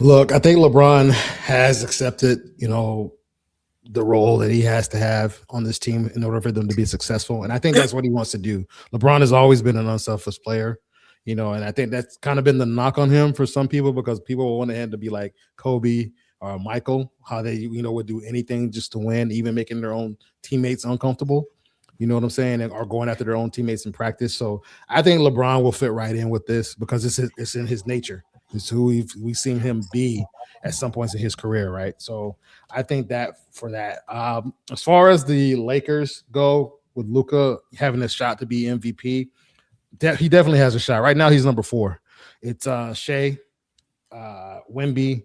Look, I think LeBron has accepted, the role that he has to have on this team in order for them to be successful. And I think that's what he wants to do. LeBron has always been an unselfish player, and I think that's kind of been the knock on him for some people, because people want him to be like Kobe or Michael, how they, would do anything just to win, even making their own teammates uncomfortable. You know what I'm saying? Or going after their own teammates in practice. So I think LeBron will fit right in with this, because it's in his nature. It's who we've seen him be at some points in his career, right? So I think that for that. As far as the Lakers go, with Luka having a shot to be MVP, he definitely has a shot. Right now, he's number 4. It's Shea, Wemby,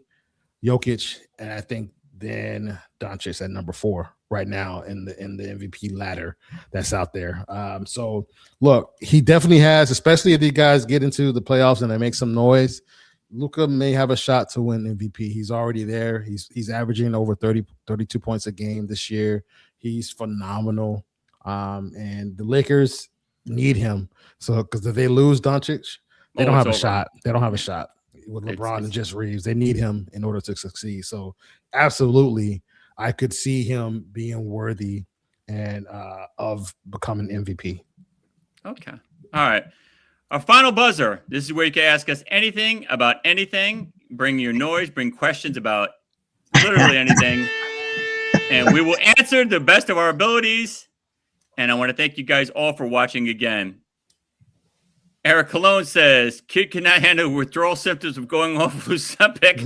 Jokic, and I think then Doncic at number 4 right now in the MVP ladder that's out there. So look, he definitely has, especially if these guys get into the playoffs and they make some noise. Luka may have a shot to win MVP. He's already there. He's averaging over 32 points a game this year. He's phenomenal. And the Lakers need him. So because if they lose Doncic, they don't have a shot. They don't have a shot with LeBron and just Reeves. They need him in order to succeed. So absolutely, I could see him being worthy and of becoming MVP. Okay. All right. Our final buzzer. This is where you can ask us anything about anything. Bring your noise. Bring questions about literally anything. And we will answer the best of our abilities. And I want to thank you guys all for watching again. Eric Cologne says, kid cannot handle withdrawal symptoms of going off Ozempic.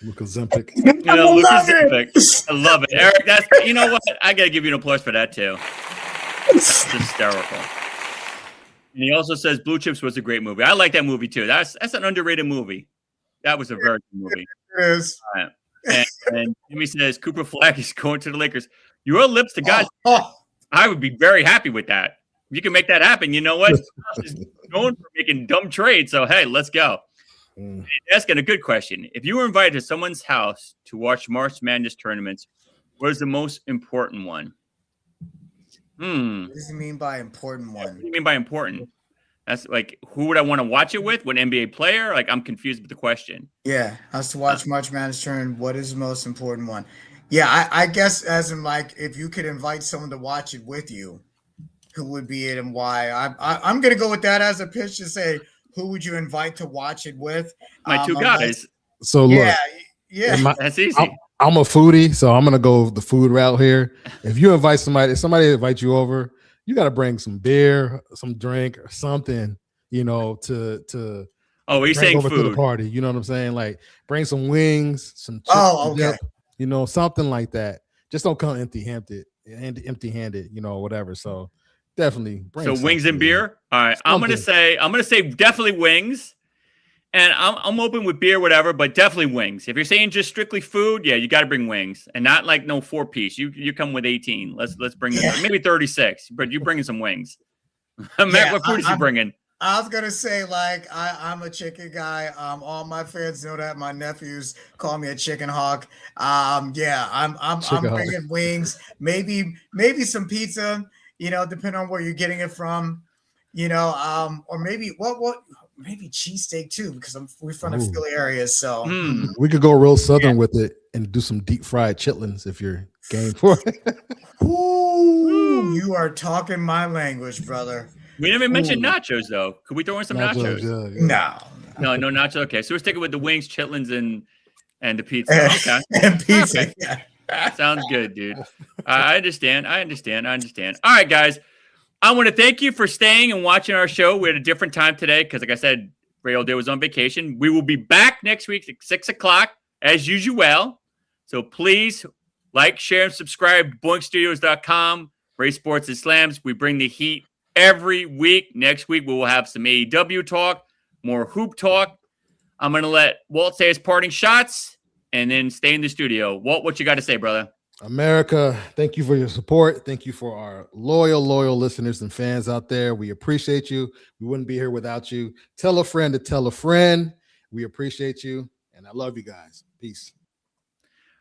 Luka Zempic. Luka Zempic. I love it. Eric, you know what? I got to give you an applause for that, too. That's hysterical. And he also says Blue Chips was a great movie. I like that movie, too. That's an underrated movie. That was a very good movie. It is. Right. And Jimmy says Cooper Flag is going to the Lakers. Your lips to God. I would be very happy with that. If you can make that happen, you know what? He's known for making dumb trades. So, hey, let's go. Asking a good question. If you were invited to someone's house to watch March Madness tournaments, what is the most important one? What does he mean by important one? What do you mean by important? That's like, who would I want to watch it with? What NBA player? Like, I'm confused with the question. Yeah, us to watch March Madness tournament. What is the most important one? Yeah, I guess as in like, if you could invite someone to watch it with you, who would be it and why? I'm going to go with that as a pitch to say, who would you invite to watch it with? My two guys. So look, that's easy. I'm a foodie, so I'm gonna go the food route here. If you invite somebody, if somebody invites you over, you got to bring some beer, some drink, or something, to. Oh, he's saying over food to the party. You know what I'm saying? Like bring some wings, some chips, okay. Dip, something like that. Just don't come empty-handed, whatever. So definitely bring wings and beer. All right, something. I'm gonna say definitely wings. And I'm open with beer, whatever, but definitely wings. If you're saying just strictly food, yeah, you got to bring wings, and not like no 4-piece. You come with 18. Let's bring maybe 36, but you bringing some wings. Matt, what food is he bringing? I was gonna say like I'm a chicken guy. All my fans know that. My nephews call me a chicken hawk. I'm bringing wings. Maybe some pizza. Depending on where you're getting it from. Or maybe what. Maybe cheesesteak too, because we're from the Philly area. So we could go real southern with it and do some deep fried chitlins if you're game for it. Ooh, you are talking my language, brother. We never mentioned nachos though. Could we throw in some nachos? Yeah. No nachos. Okay, so we're sticking with the wings, chitlins, and the pizza. Okay, and pizza. Okay. Yeah. Sounds good, dude. I understand. All right, guys. I want to thank you for staying and watching our show. We had a different time today because, like I said, Ray Day was on vacation. We will be back next week at 6 o'clock as usual. So please like, share, and subscribe to boinkstudios.com. Ray Sports and Slams. We bring the heat every week. Next week, we will have some AEW talk, more hoop talk. I'm going to let Walt say his parting shots and then stay in the studio. Walt, what you got to say, brother? America, thank you for your support. Thank you for our loyal listeners and fans out there. We appreciate you. We wouldn't be here without you. Tell a friend to tell a friend. We appreciate you. And I love you guys. Peace.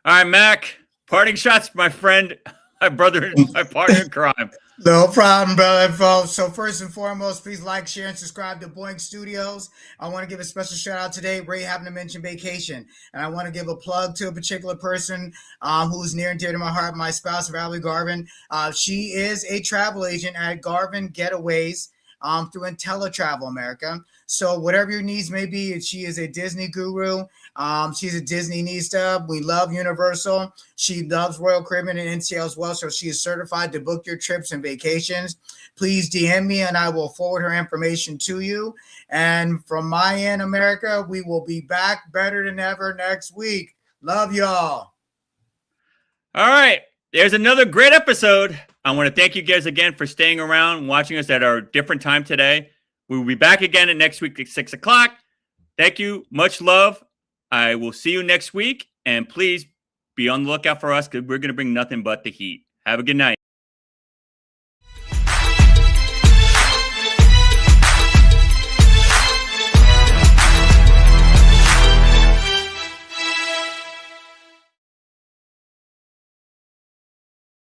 All right, Mac. Parting shots, my friend, my brother, my partner in crime. No problem, brother. So first and foremost, please like, share, and subscribe to Boink Studios. I want to give a special shout out today. Ray happened to mention vacation, and I want to give a plug to a particular person who's near and dear to my heart, my spouse, Valerie Garvin. She is a travel agent at Garvin Getaways through IntelliTravel America. So whatever your needs may be, she is a Disney guru. She's a Disney-nista. We love Universal. She loves Royal Caribbean and NCL as well. So she is certified to book your trips and vacations. Please DM me and I will forward her information to you. And from my end, America, we will be back better than ever next week. Love y'all. All right. There's another great episode. I want to thank you guys again for staying around and watching us at our different time today. We will be back again next week at 6 o'clock. Thank you. Much love. I will see you next week. And please be on the lookout for us because we're going to bring nothing but the heat. Have a good night.